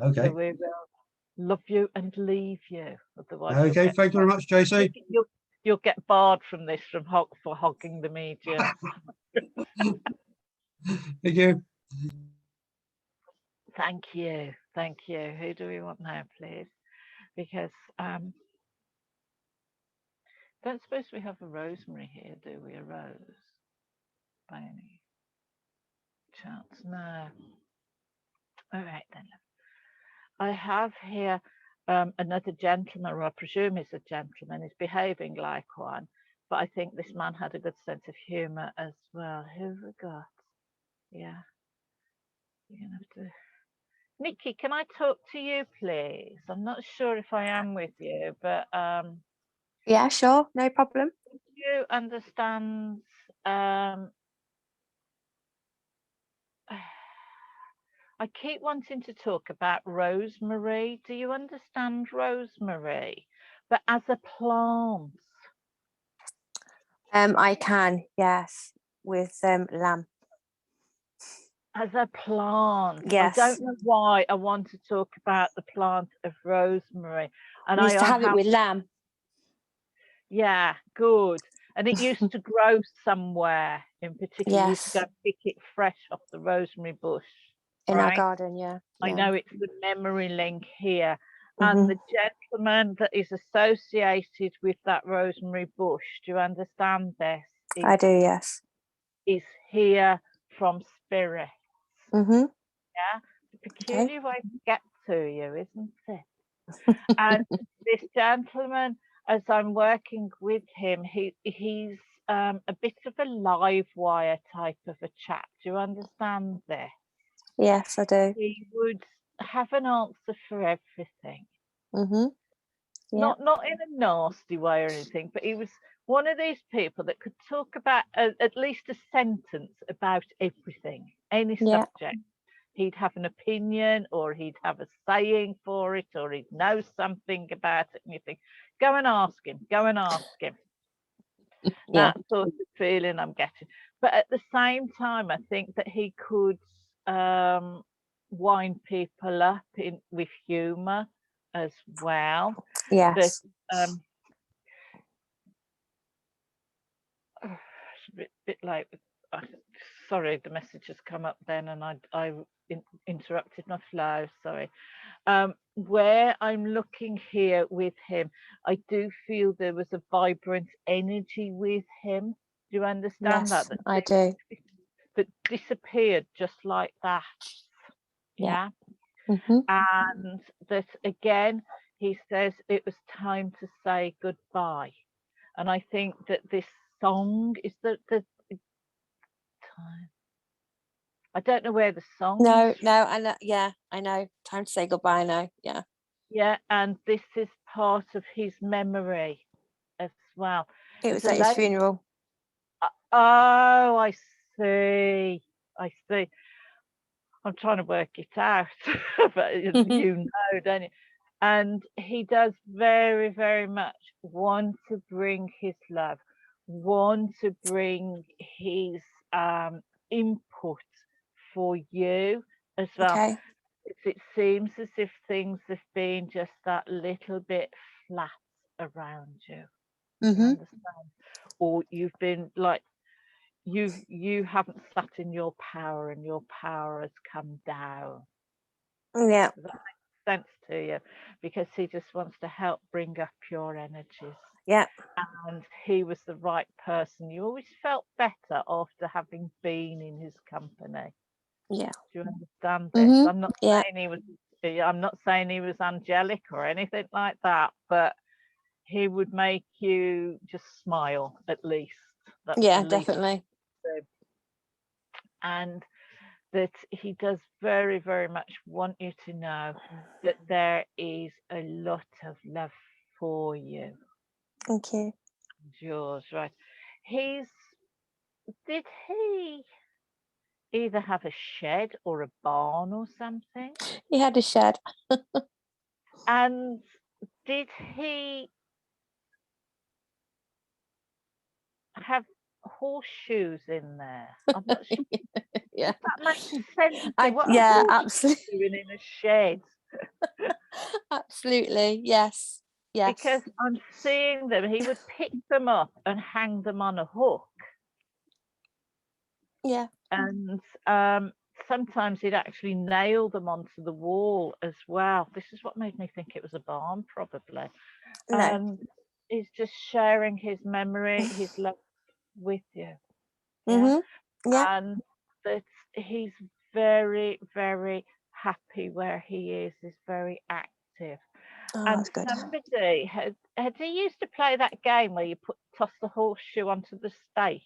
Okay. So we will love you and leave you. Otherwise, okay. Thank you very much, JC. You'll get barred from this for hogging the medium. Thank you. Thank you. Thank you. Who do we want now, please? Because don't suppose we have a Rosemary here, do we? A rose? By any chance? No. All right then. I have here another gentleman, or I presume he's a gentleman. He's behaving like one, but I think this man had a good sense of humour as well. Who have we got? Yeah. You're gonna have to. Nikki, can I talk to you, please? I'm not sure if I am with you, but yeah, sure, no problem. you understand I keep wanting to talk about rosemary. Do you understand rosemary? But as a plant. I can, yes, with lamb. As a plant. Yes. I don't know why I want to talk about the plant of rosemary. And We used to have it with lamb. Yeah, good. And it used to grow somewhere in particular. You used to Yes. go pick it fresh off the rosemary bush. In our right? garden, yeah. I know it's the memory link here. Mhm. And the gentleman that is associated with that rosemary bush, do you understand this? I do, yes. Is here from spirit. Mm-hmm. Yeah, it's a peculiar way to get to you, isn't it? And this gentleman, as I'm working with him, he's a bit of a live wire type of a chap. Do you understand this? Yes, I do. He would have an answer for everything. Mm-hmm. Yeah. Not in a nasty way or anything, but he was one of these people that could talk about at least a sentence about everything, any subject. He'd have an opinion, or he'd have a saying for it, or he'd know something about it, and you think, go and ask him, go and ask him. That sort of feeling I'm getting. But at the same time, I think that he could wind people up with humour as well. Yes. But, it's a bit late. Sorry, the message has come up then, and I interrupted my flow. Sorry. Where I'm looking here with him, I do feel there was a vibrant energy with him. Do you understand that? I do. That disappeared just like that. Yeah. Mm-hmm. And that again, he says it was time to say goodbye. And I think that this song is the time. I don't know where the song No, I know. Yeah, I know. Time to say goodbye now. Yeah. Yeah, and this is part of his memory as well. It was at his funeral. Oh, I see. I see. I'm trying to work it out, but you know, don't you? And he does very, very much want to bring his love, want to bring his input for you as well. Okay. It seems as if things have been just that little bit flat around you. Mm-hmm. You understand? Or you've been like, you haven't sat in your power, and your power has come down. Yeah. Does that make sense to you? Because he just wants to help bring up your energies. Yeah. And he was the right person. You always felt better after having been in his company. Yeah. Do you understand this? Mm-hmm. I'm not saying he was angelic or anything like that, but he would make you just smile at least. That's the least. Definitely. And that he does very, very much want you to know that there is a lot of love for you. Thank you. It's yours, right? Did he either have a shed or a barn or something? He had a shed. And did he have horseshoes in there? I'm not sure. Yeah. That makes sense. Absolutely. Doing in a shed. Absolutely. Yes. Yes. Because I'm seeing them. He would pick them up and hang them on a hook. Yeah. And sometimes he'd actually nail them onto the wall as well. This is what made me think it was a barn, probably. No. And he's just sharing his memory, his love with you. Yeah. Mm-hmm. Yeah. And that he's very, very happy where he is. He's very active. Oh, And that's good. somebody had he used to play that game where you toss the horseshoe onto the stake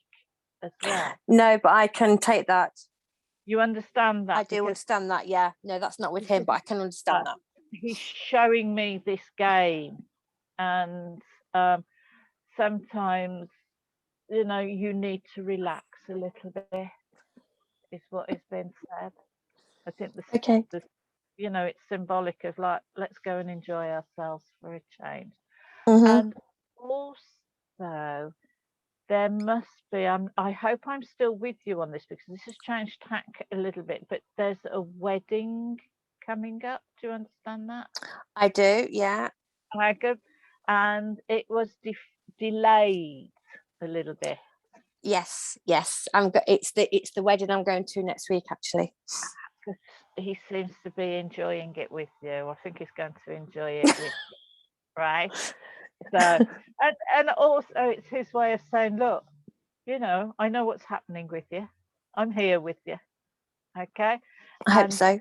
as well? No, but I can take that. You understand that? I do understand that. Yeah. No, that's not with him, but I can understand that. He's showing me this game, and sometimes you know, you need to relax a little bit, is what is being said. I think Okay. you know, it's symbolic of like, let's go and enjoy ourselves for a change. Mhm. And also, there must be, I hope I'm still with you on this, because this has changed tack a little bit, but there's a wedding coming up. Do you understand that? I do, yeah. Good. And it was delayed a little bit. Yes. It's the wedding I'm going to next week, actually. Because he seems to be enjoying it with you. I think he's going to enjoy it with you, right? So, and also it's his way of saying, look, you know, I know what's happening with you. I'm here with you. Okay. I hope And so.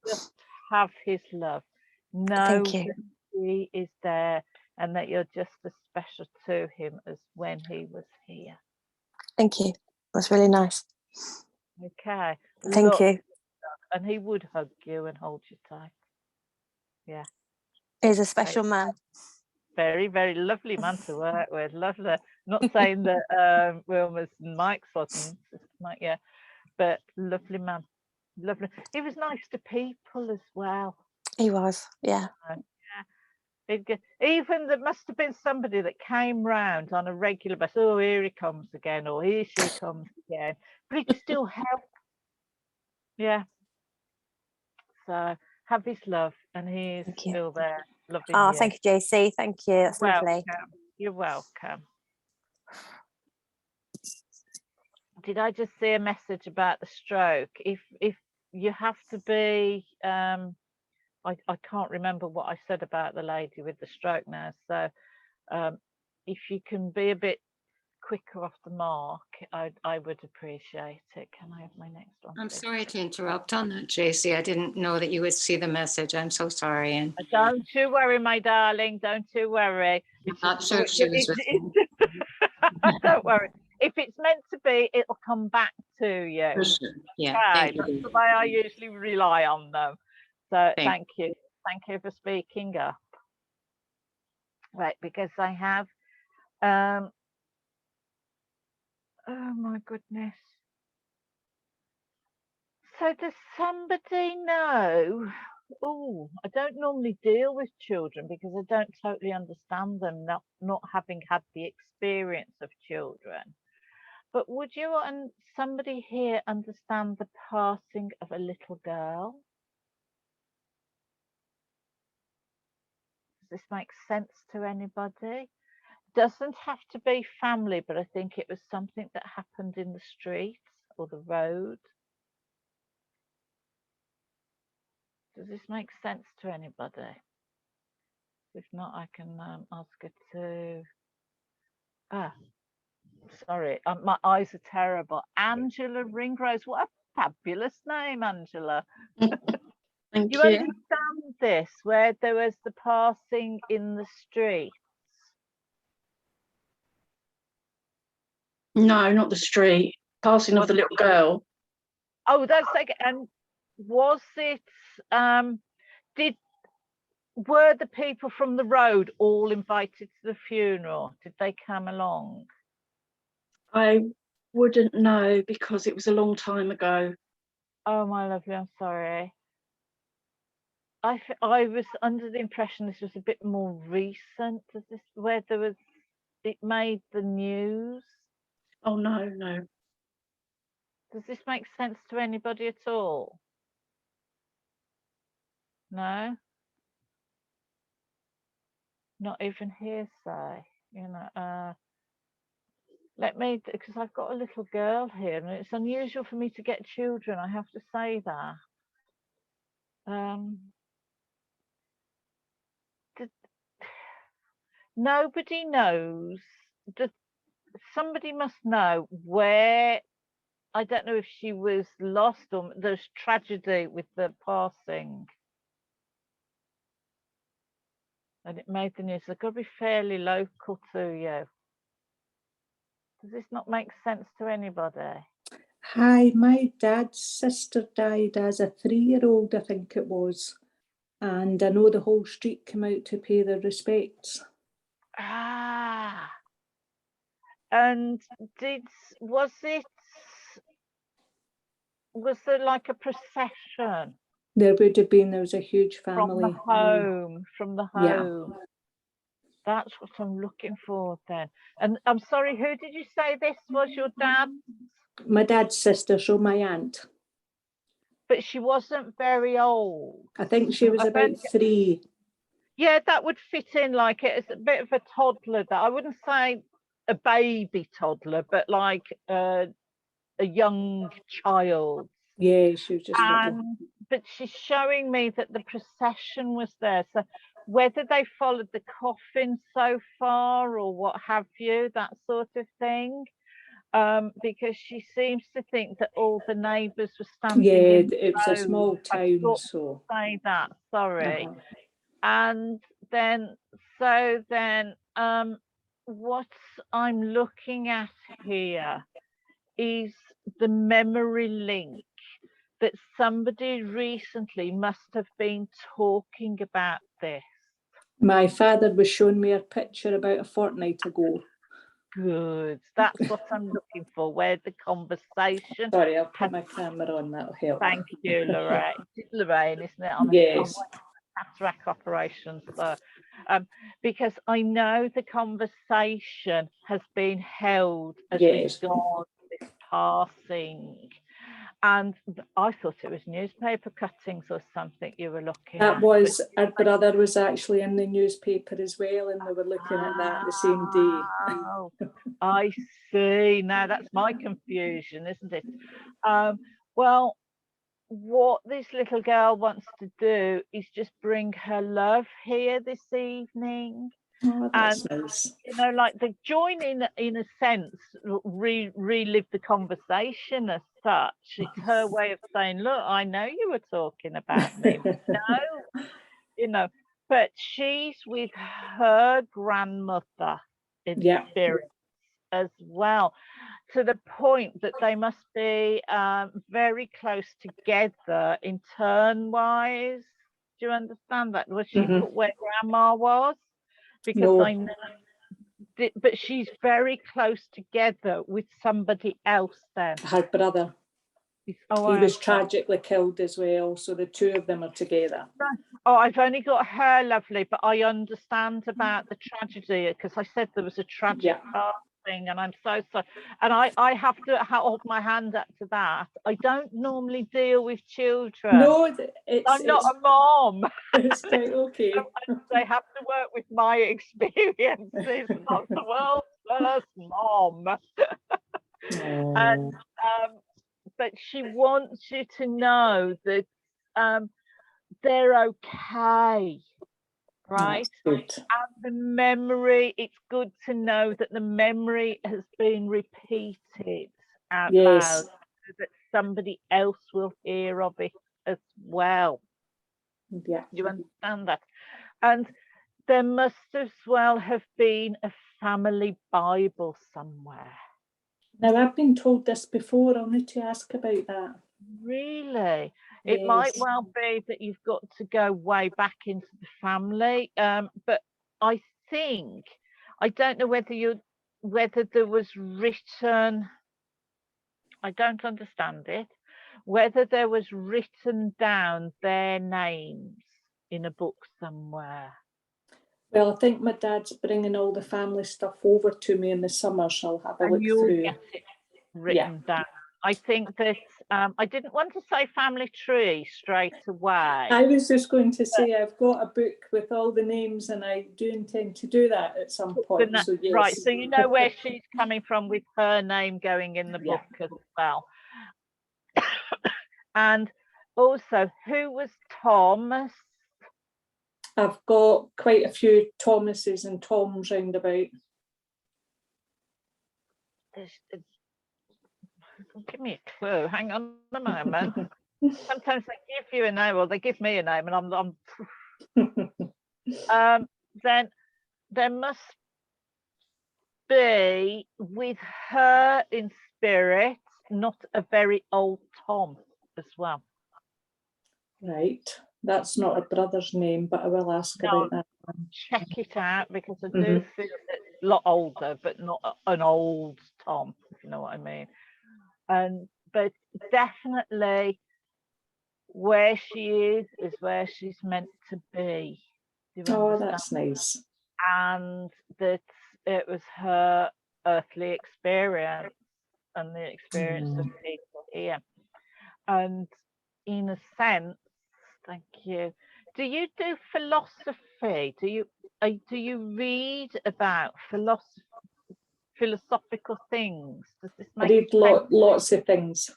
just have his love. Know Thank you. that he is there and that you're just as special to him as when he was here. Thank you. That's really nice. Okay. Thank you. And he would hug you and hold you tight. Yeah. He's a special man. Very, very lovely man to work with. Lovely. Not saying that Wilma's and Mike's wasn't, Mike, yeah, but lovely man. Lovely. He was nice to people as well. He was, yeah. Even there must have been somebody that came round on a regular basis. Oh, here he comes again, or here she comes again. But he'd still help. Yeah. So have his love, and he's Thank you. still there, loving Oh, you. thank you, JC. Thank you. That's lovely. Welcome. You're welcome. Did I just see a message about the stroke? If you have to be, I can't remember what I said about the lady with the stroke now. So if you can be a bit quicker off the mark, I would appreciate it. Can I have my next one? I'm please? sorry to interrupt on that, Jacey. I didn't know that you would see the message. I'm so sorry. And Don't you worry, my darling. Don't you worry. I'm not sure if she was with me. Don't worry. If it's meant to be, it'll come back to you. For sure. Yeah. Okay, Thank you. that's the way I usually rely on them. So Thank you. Thank you for speaking up. Right, because I have oh my goodness. So does somebody know? Oh, I don't normally deal with children because I don't totally understand them, not having had the experience of children. But would you and somebody here understand the passing of a little girl? Does this make sense to anybody? Doesn't have to be family, but I think it was something that happened in the streets or the road. Does this make sense to anybody? If not, I can ask her to. Sorry, my eyes are terrible. Angela Ringrose, what a fabulous name, Angela. Thank You you. understand this, where there was the passing in the street? No, not the street. Passing of the little girl. Oh, that's like, and was it, were the people from the road all invited to the funeral? Did they come along? I wouldn't know because it was a long time ago. Oh, my lovely, I'm sorry. I was under the impression this was a bit more recent. Does this, where there was, it made the news? Oh, no. Does this make sense to anybody at all? No? Not even hearsay, you know. Let me, because I've got a little girl here, and it's unusual for me to get children, I have to say that. Nobody knows. Somebody must know where. I don't know if she was lost or there's tragedy with the passing. And it made the news. They've got to be fairly local to you. Does this not make sense to anybody? Hi, my dad's sister died as a 3-year-old, I think it was. And I know the whole street came out to pay their respects. Ah. And was there like a procession There would have been, there was a huge from the family. home, from the Yeah. home? That's what I'm looking for then. And I'm sorry, who did you say this was? Your dad? My dad's sister, so my aunt. But she wasn't very old. I think she was I about think- 3. Yeah, that would fit in like it's a bit of a toddler. That I wouldn't say a baby toddler, but like a young child. Yeah, she was just little. But she's showing me that the procession was there. So whether they followed the coffin so far or what have you, that sort of thing. Because she seems to think that all the neighbours were standing Yeah, in it was a rows. small I town, thought so. to say that, sorry. Uh-huh. And then, what I'm looking at here is the memory link that somebody recently must have been talking about this. My father was showing me a picture about a fortnight ago. Good. That's what I'm looking for, where the conversation. Sorry, I'll put my camera on, that'll help. Thank you, Lorraine. It's Lorraine, isn't it? Yes. Cataract operations. So, because I know the conversation has been held as Yes. regards this passing. And I thought it was newspaper cuttings or something you were looking at. That was, our brother was actually in the newspaper as well, and we were looking at that the same day. Oh, I see. Now that's my confusion, isn't it? Well, what this little girl wants to do is just bring her love here this evening. Oh, that's nice. You know, like the join in a sense, relive the conversation as such. It's her way of saying, look, I know you were talking about me. No, you know, but she's with her grandmother in spirit as well, to the point that they must be very close together in turn-wise. Do you understand that? Was she put where grandma was? Because No. I know, but she's very close together with somebody else then. Her brother. Oh, he was tragically killed as well, so the two of them are together. Oh, I've only got her, lovely, but I understand about the tragedy because I said there was a tragic passing, and I'm so sorry. And I have to hold my hand up to that. I don't normally deal with children. No, I'm not a mom. It's quite okay. I have to work with my experiences, not the world's first mom. And but she wants you to know that they're okay, right? And the memory, it's good to know that the memory has been repeated out loud, so that somebody else will hear of it as well. Yeah. Do you understand that? And there must as well have been a family Bible somewhere. Now, I've been told this before. I'll need to ask about that. Really? It might well be that you've got to go way back into the family. But I think, I don't know whether there was written, I don't understand it, whether there was written down their names in a book somewhere. Well, I think my dad's bringing all the family stuff over to me in the summer, so I'll have a look through. Get it written down. I think that I didn't want to say family tree straight away. I was just going to say I've got a book with all the names, and I do intend to do that at some point. So yes. Right, so you know where she's coming from with her name going in the book as well. And also, who was Thomas? I've got quite a few Thomases and Toms round about. Give me a clue. Hang on a moment. Sometimes they give you a name, or they give me a name, and I'm then there must be with her in spirit, not a very old Tom as well. Right. That's not a brother's name, but I will ask about that. Check it out, because I do feel that lot older, but not an old Tom, if you know what I mean. But definitely where she is where she's meant to be. Do you Oh, understand? that's nice. And that it was her earthly experience and the experience of people here. And in a sense, thank you. Do you do philosophy? Do you read about philosophical things? Does this I make read sense? lots of things.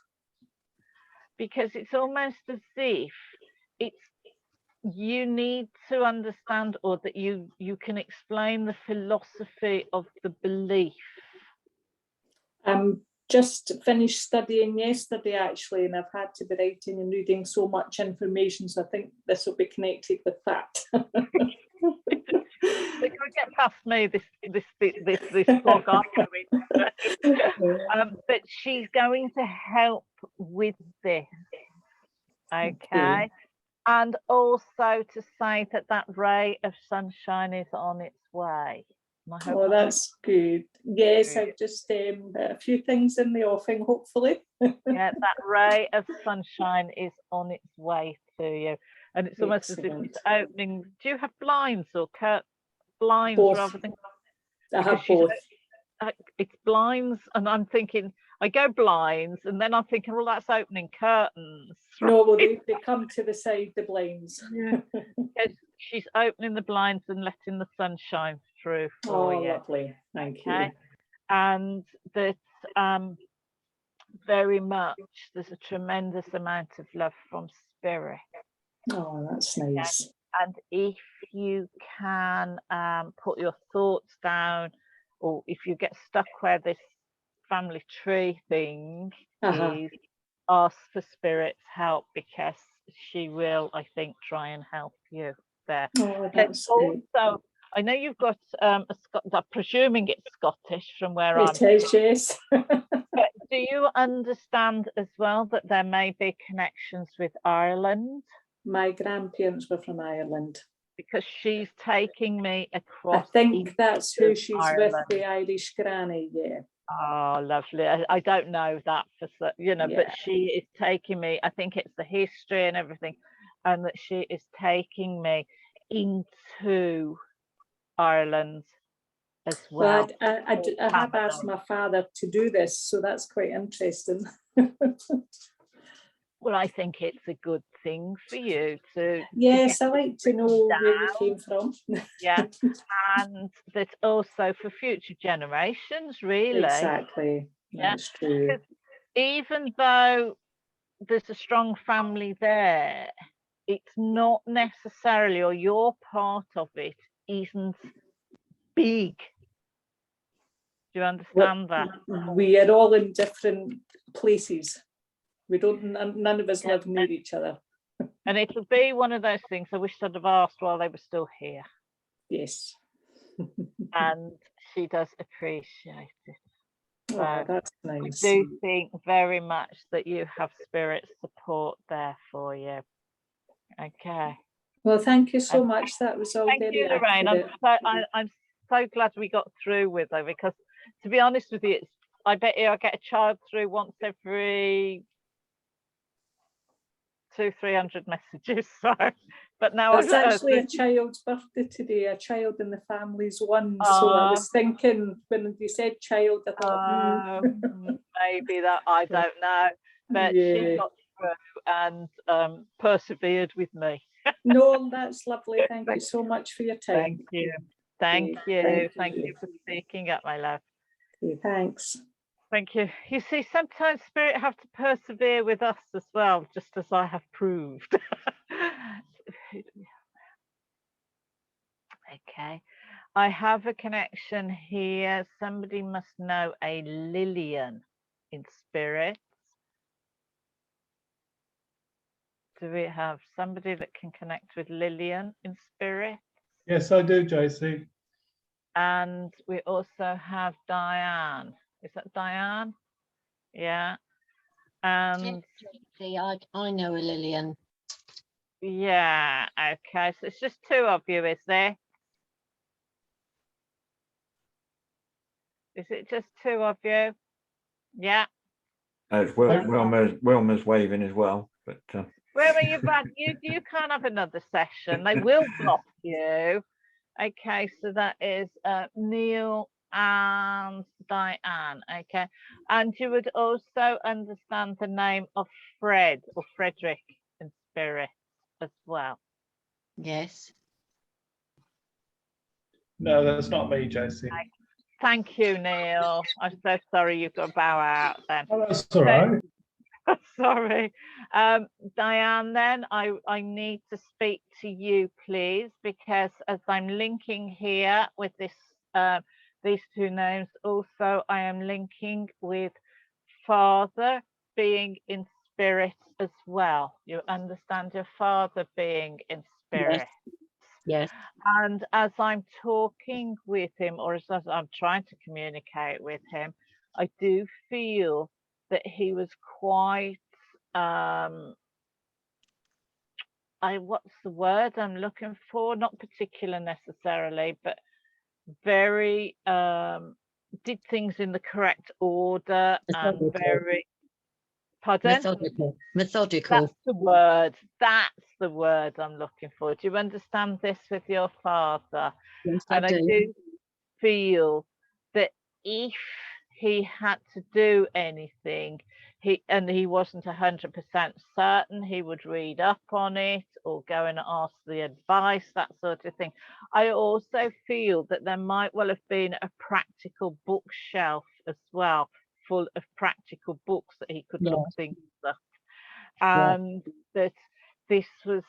Because it's almost as if it's you need to understand, or that you can explain the philosophy of the belief. Just finished studying yesterday, actually, and I've had to be writing and reading so much information, so I think this will be connected with that. They could get past me this blog afterwards. But she's going to help with this, okay? And also to say that ray of sunshine is on its way. Oh, that's good. Yes, I've just a few things in the offing, hopefully. Yeah, that ray of sunshine is on its way to you. And it's almost as if it's opening. Do you have blinds or blinds both. rather than? I have both. It's blinds, and I'm thinking, I go blinds, and then I'm thinking, well, that's opening curtains. Right? No, well, they come to the side, the blinds. Yeah. She's opening the blinds and letting the sunshine through for you. Lovely. Thank you. And that very much, there's a tremendous amount of love from spirit. Oh, that's nice. And if you can put your thoughts down, or if you get stuck where this family tree thing is, ask for spirit's help, because she will, I think, try and help you there. Oh, that's also, I know you've got I'm presuming it's Scottish from where I'm. It is, yes. But do you understand as well that there may be connections with Ireland? My grandparents were from Ireland. Because she's taking me across. I think that's who she's Ireland. with, the Irish granny, yeah. Oh, lovely. I don't know that for but she is taking me, I think it's the history and everything, and that she is taking me into Ireland as well. I have asked my father to do this, so that's quite interesting. Well, I think it's a good thing for you to. Yes, I like to know where we came from. Yeah, and that also for future generations, really. Exactly. That's true. Even though there's a strong family there, it's not necessarily, or your part of it isn't big. Do you understand that? We are all in different places. We don't, none of us live near each other. And it'll be one of those things I wish I'd have asked while they were still here. Yes. And she does appreciate it. So that's nice. I do think very much that you have spirit support there for you. Okay. Well, thank you so much. That was all thank very you, Lorraine. I'm so glad we got through with her, because to be honest with you, I bet you I get a child through once every 200-300 messages. So, but now it's actually a child's birthday today. A child in the family's one. So I was thinking when you said child, I thought maybe that, I don't know, but she got through and persevered with me. No, that's lovely. Thank you so much for your time. Thank you for speaking up, my love. Thanks. Thank you. You see, sometimes spirit have to persevere with us as well, just as I have proved. Okay. I have a connection here. Somebody must know a Lillian in spirit. Do we have somebody that can connect with Lillian in spirit? Yes, I do, Jacey. And we also have Diane. Is that Diane? Yeah. And I know a Lillian. Yeah, okay. So it's just two of you, is there? Is it just two of you? Yeah. It's Wilma's waving as well, but Where are you back? You can't have another session. They will block you. Okay, so that is Neil and Diane. Okay, and you would also understand the name of Fred or Frederick in spirit as well. Yes. No, that's not me, Jacey. Thank you, Neil. I'm so sorry you've got to bow out then. Oh, that's all right. Sorry. Diane, then I need to speak to you, please, because as I'm linking here with this these two names, also I am linking with Father being in spirit as well. You understand your Father being in spirit. Yes. And as I'm talking with him, or as I'm trying to communicate with him, I do feel that he was quite what's the word I'm looking for? Not particular necessarily, but very did things in the correct order and very pardon? Methodical. That's the word. That's the word I'm looking for. Do you understand this with your father? Yes, And I do feel that if he had to do anything, he wasn't 100% certain, he would read up on it or go and ask the advice, that sort of thing. I also feel that there might well have been a practical bookshelf as well, full of practical books that he could look things up, and that this was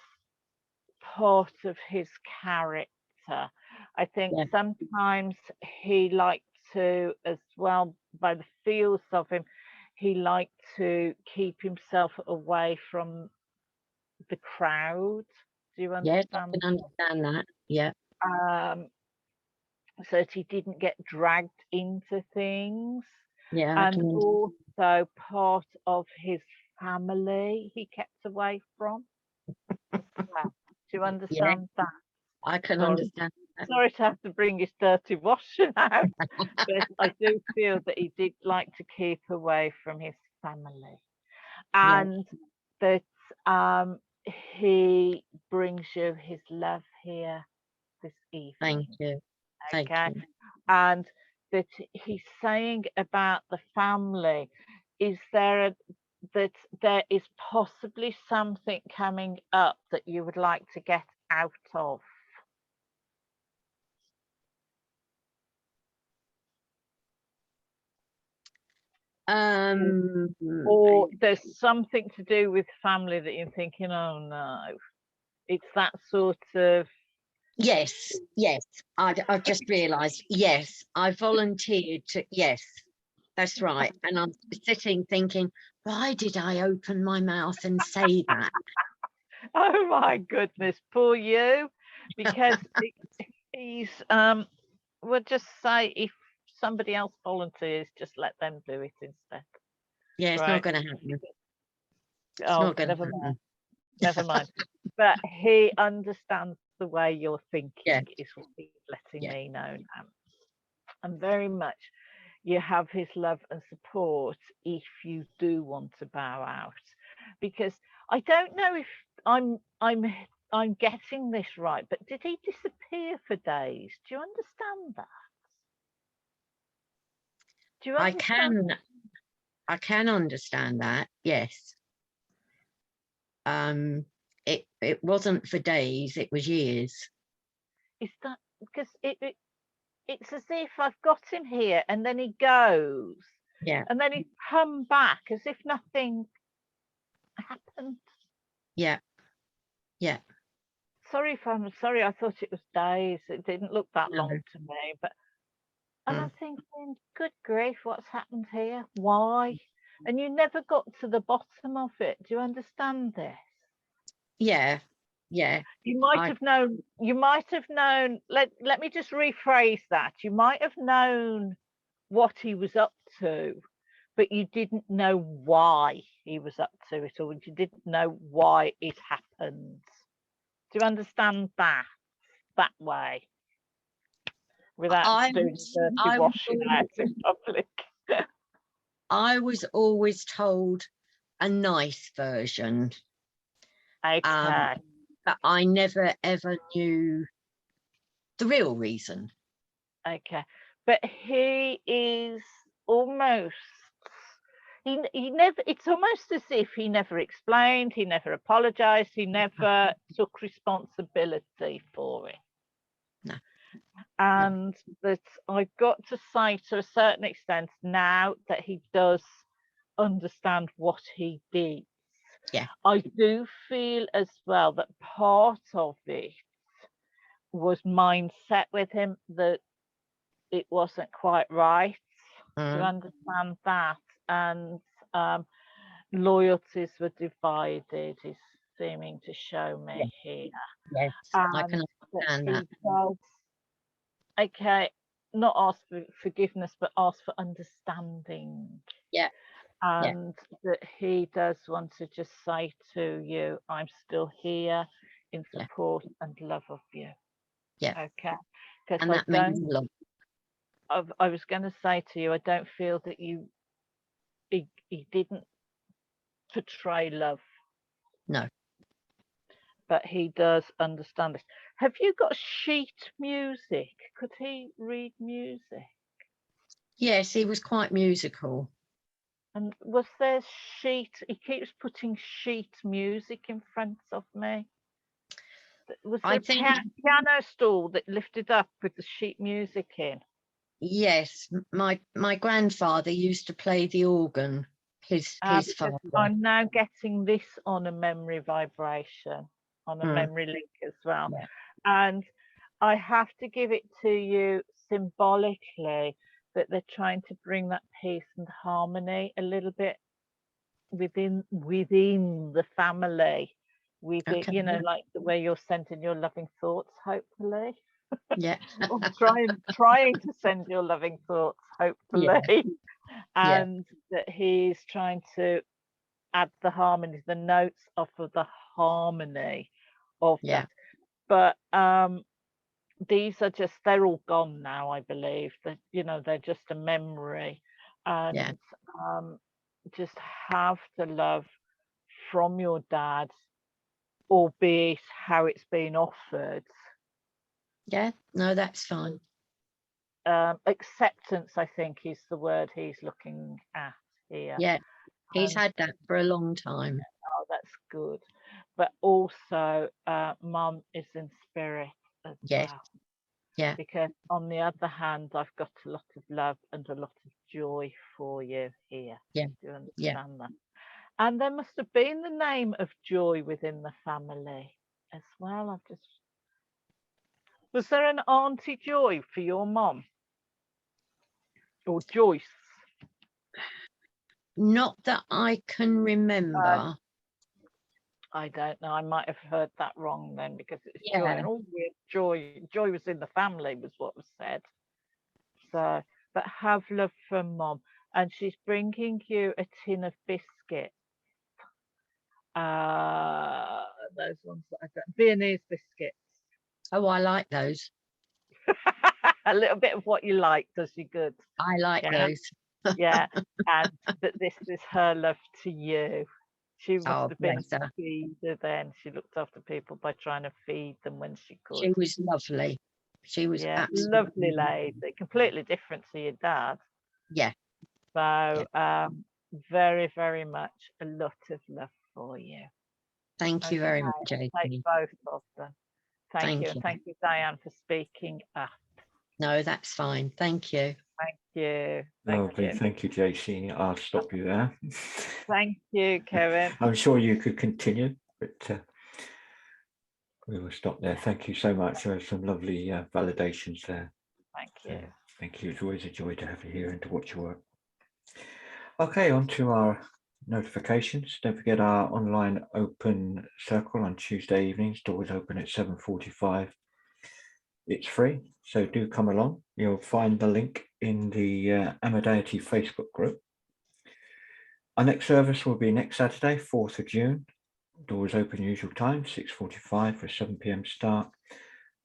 part of his character. I think sometimes he liked to, as well, by the feels of him, he liked to keep himself away from the crowd. Do you understand? Yes, I can understand that. Yeah. So that he didn't get dragged into things. Yeah. And also part of his family he kept away from. Do you understand that? I can Sorry. understand that. Sorry to have to bring his dirty washing out, but I do feel that he did like to keep away from his family, and that he brings you his love here this evening. Thank you. Thank you. And that he's saying about the family, is there that there is possibly something coming up that you would like to get out of? Or there's something to do with family that you're thinking, oh no, it's that sort of. Yes. I've just realised. Yes, I volunteered to. Yes, that's right. And I'm sitting thinking, why did I open my mouth and say that? Oh my goodness, poor you, because he's we'll just say if somebody else volunteers, just let them do it instead. Yeah, it's not going to happen. Oh, never mind. Never mind. But he understands the way you're thinking, is what he's letting me know now. And very much you have his love and support if you do want to bow out. Because I don't know if I'm getting this right, but did he disappear for days? Do you understand that? Do you understand? I can understand that, yes. It wasn't for days, it was years. Is that because it's as if I've got him here and then he goes, and then he's come back as if nothing happened. Yeah. Sorry if I'm sorry, I thought it was days. It didn't look that long to me, but and I'm thinking, good grief, what's happened here? Why? And you never got to the bottom of it. Do you understand this? Yeah. You might have known, let me just rephrase that. You might have known what he was up to, but you didn't know why he was up to it, or you didn't know why it happened. Do you understand that way? without doing dirty washing out in public. I was always told a nice version. Okay. But I never ever knew the real reason. Okay, but he is almost, he never, it's almost as if he never explained, he never apologized, he never took responsibility for it. No. And that I've got to say, to a certain extent, now that he does understand what he did, Yeah. I do feel as well that part of it was mindset with him, that it wasn't quite right. Do you understand that? And loyalties were divided, is seeming to show me here. Yes, I can understand that. Does, okay, not ask for forgiveness, but ask for understanding. Yeah. And that he does want to just say to you, I'm still here in support and love of you. Yeah. Okay. Because And that means a lot. I was going to say to you, I don't feel that he didn't portray love. No. But he does understand this. Have you got sheet music? Could he read music? Yes, he was quite musical. And was there sheet? He keeps putting sheet music in front of me. Was there I a think piano stool that lifted up with the sheet music in? yes, my grandfather used to play the organ. His Because father. I'm now getting this on a memory vibration, on a memory link as well. Yeah. And I have to give it to you symbolically that they're trying to bring that peace and harmony a little bit within the family, within, you know, like the way you're sending your loving thoughts, hopefully. Yeah. Or trying to send your loving thoughts, hopefully. And that he's trying to add the harmony, the notes off of the harmony of that. But these are just, they're all gone now, I believe. That, you know, they're just a memory. And just have the love from your dad, albeit how it's been offered. Yeah, no, that's fine. Acceptance, I think, is the word he's looking at here. Yeah, he's had that for a long time. Oh, that's good. But also, Mum is in spirit as well. Yeah. Because on the other hand, I've got a lot of love and a lot of joy for you here. Yeah. Do you understand that? And there must have been the name of Joy within the family as well. Was there an Auntie Joy for your mum? Or Joyce? Not that I can remember. I don't know. I might have heard that wrong then, because it's Yeah. Joy. And all Joy was in the family, was what was said. So, but have love from Mum, and she's bringing you a tin of biscuits. Those ones that I don't, Viennese biscuits. Oh, I like those. A little bit of what you like does you good. I like those. Yeah, and that this is her love to you. She must have been a feeder then. She looked after people by trying to feed them when she could. She was lovely. She was lovely lady, completely different to your dad. Yeah. So very, very much a lot of love for you. Thank you very much, Jacey. Take both of them. Thank you. And thank you, Diane, for speaking up. No, that's fine. Thank you. Thank you. Lovely. Thank you, Jacey. I'll stop you there. Thank you, Kevin. I'm sure you could continue, but we will stop there. Thank you so much. There were some lovely validations there. Thank you. Thank you. It's always a joy to have you here and to watch your work. Okay, on to our notifications. Don't forget our online open circle on Tuesday evenings. Doors open at 7:45. It's free, so do come along. You'll find the link in the Amadeity Facebook group. Our next service will be next Saturday, 4th of June. Doors open usual time, 6:45 for a 7 p.m. start.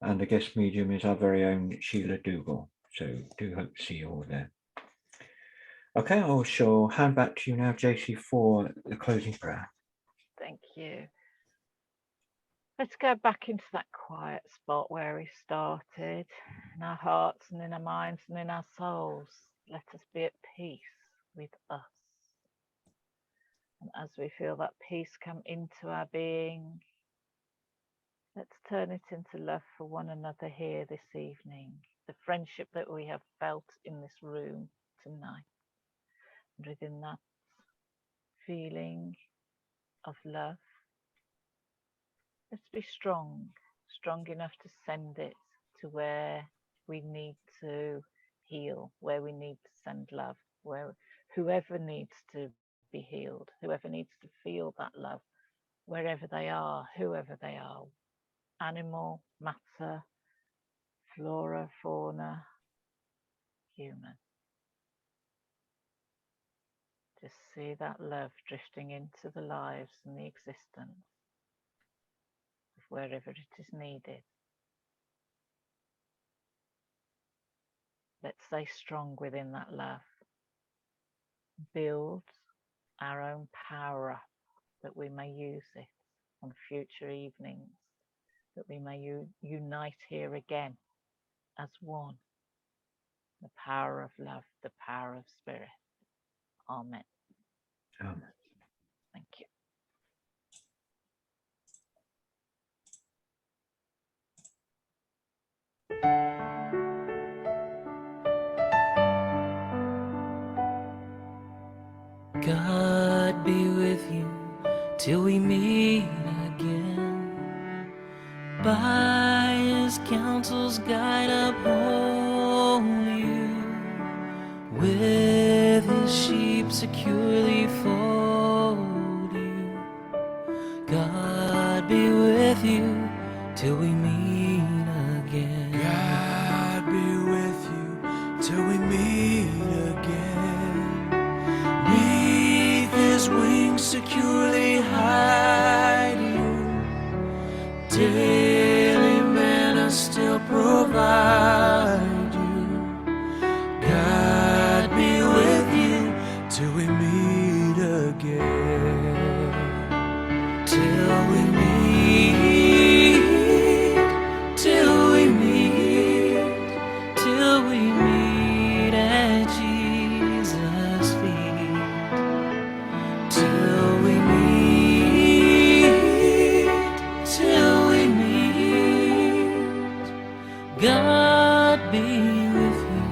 And the guest medium is our very own Sheila Dougal. So do hope to see you all there. Okay, I shall hand back to you now, Jacey, for the closing prayer. Thank you. Let's go back into that quiet spot where we started, in our hearts and in our minds and in our souls. Let us be at peace with us. And as we feel that peace come into our being, let's turn it into love for one another here this evening, the friendship that we have felt in this room tonight. And within that feeling of love, let's be strong enough to send it to where we need to heal, where we need to send love, where whoever needs to be healed, whoever needs to feel that love, wherever they are, whoever they are, animal, matter, flora, fauna, human. Just see that love drifting into the lives and the existence of wherever it is needed. Let's stay strong within that love. Build our own power up, that we may use it on future evenings, that we may unite here again as one. The power of love, the power of spirit. Amen. Amen. Thank you. God be with you till we meet again. By his counsel's guide uphold you. With his sheep securely fold you. God be with you till we meet again. God be with you till we meet again. Neath his wings securely hide you. Daily manna still provide you. God be with you till we meet again. Till we meet, till we meet, till we meet at Jesus' feet. Till we meet, till we meet. God be with you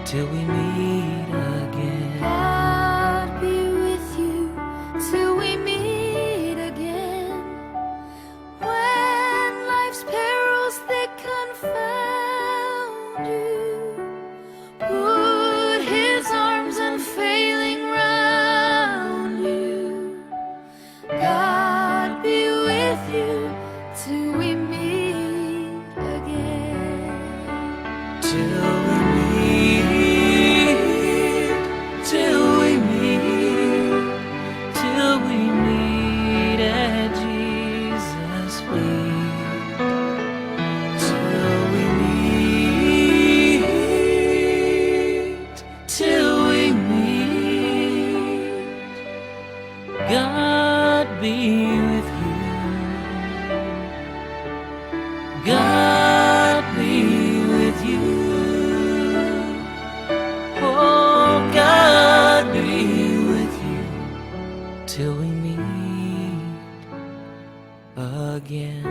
till we meet again. God be with you till we meet again. When life's perils thick confound you, put his arms unfailing round you. God be with you till we meet again. Till we meet, till we meet, till we meet at Jesus' feet. Till we meet, till we meet. God be with you. God be with you. Oh, God be with you till we meet again.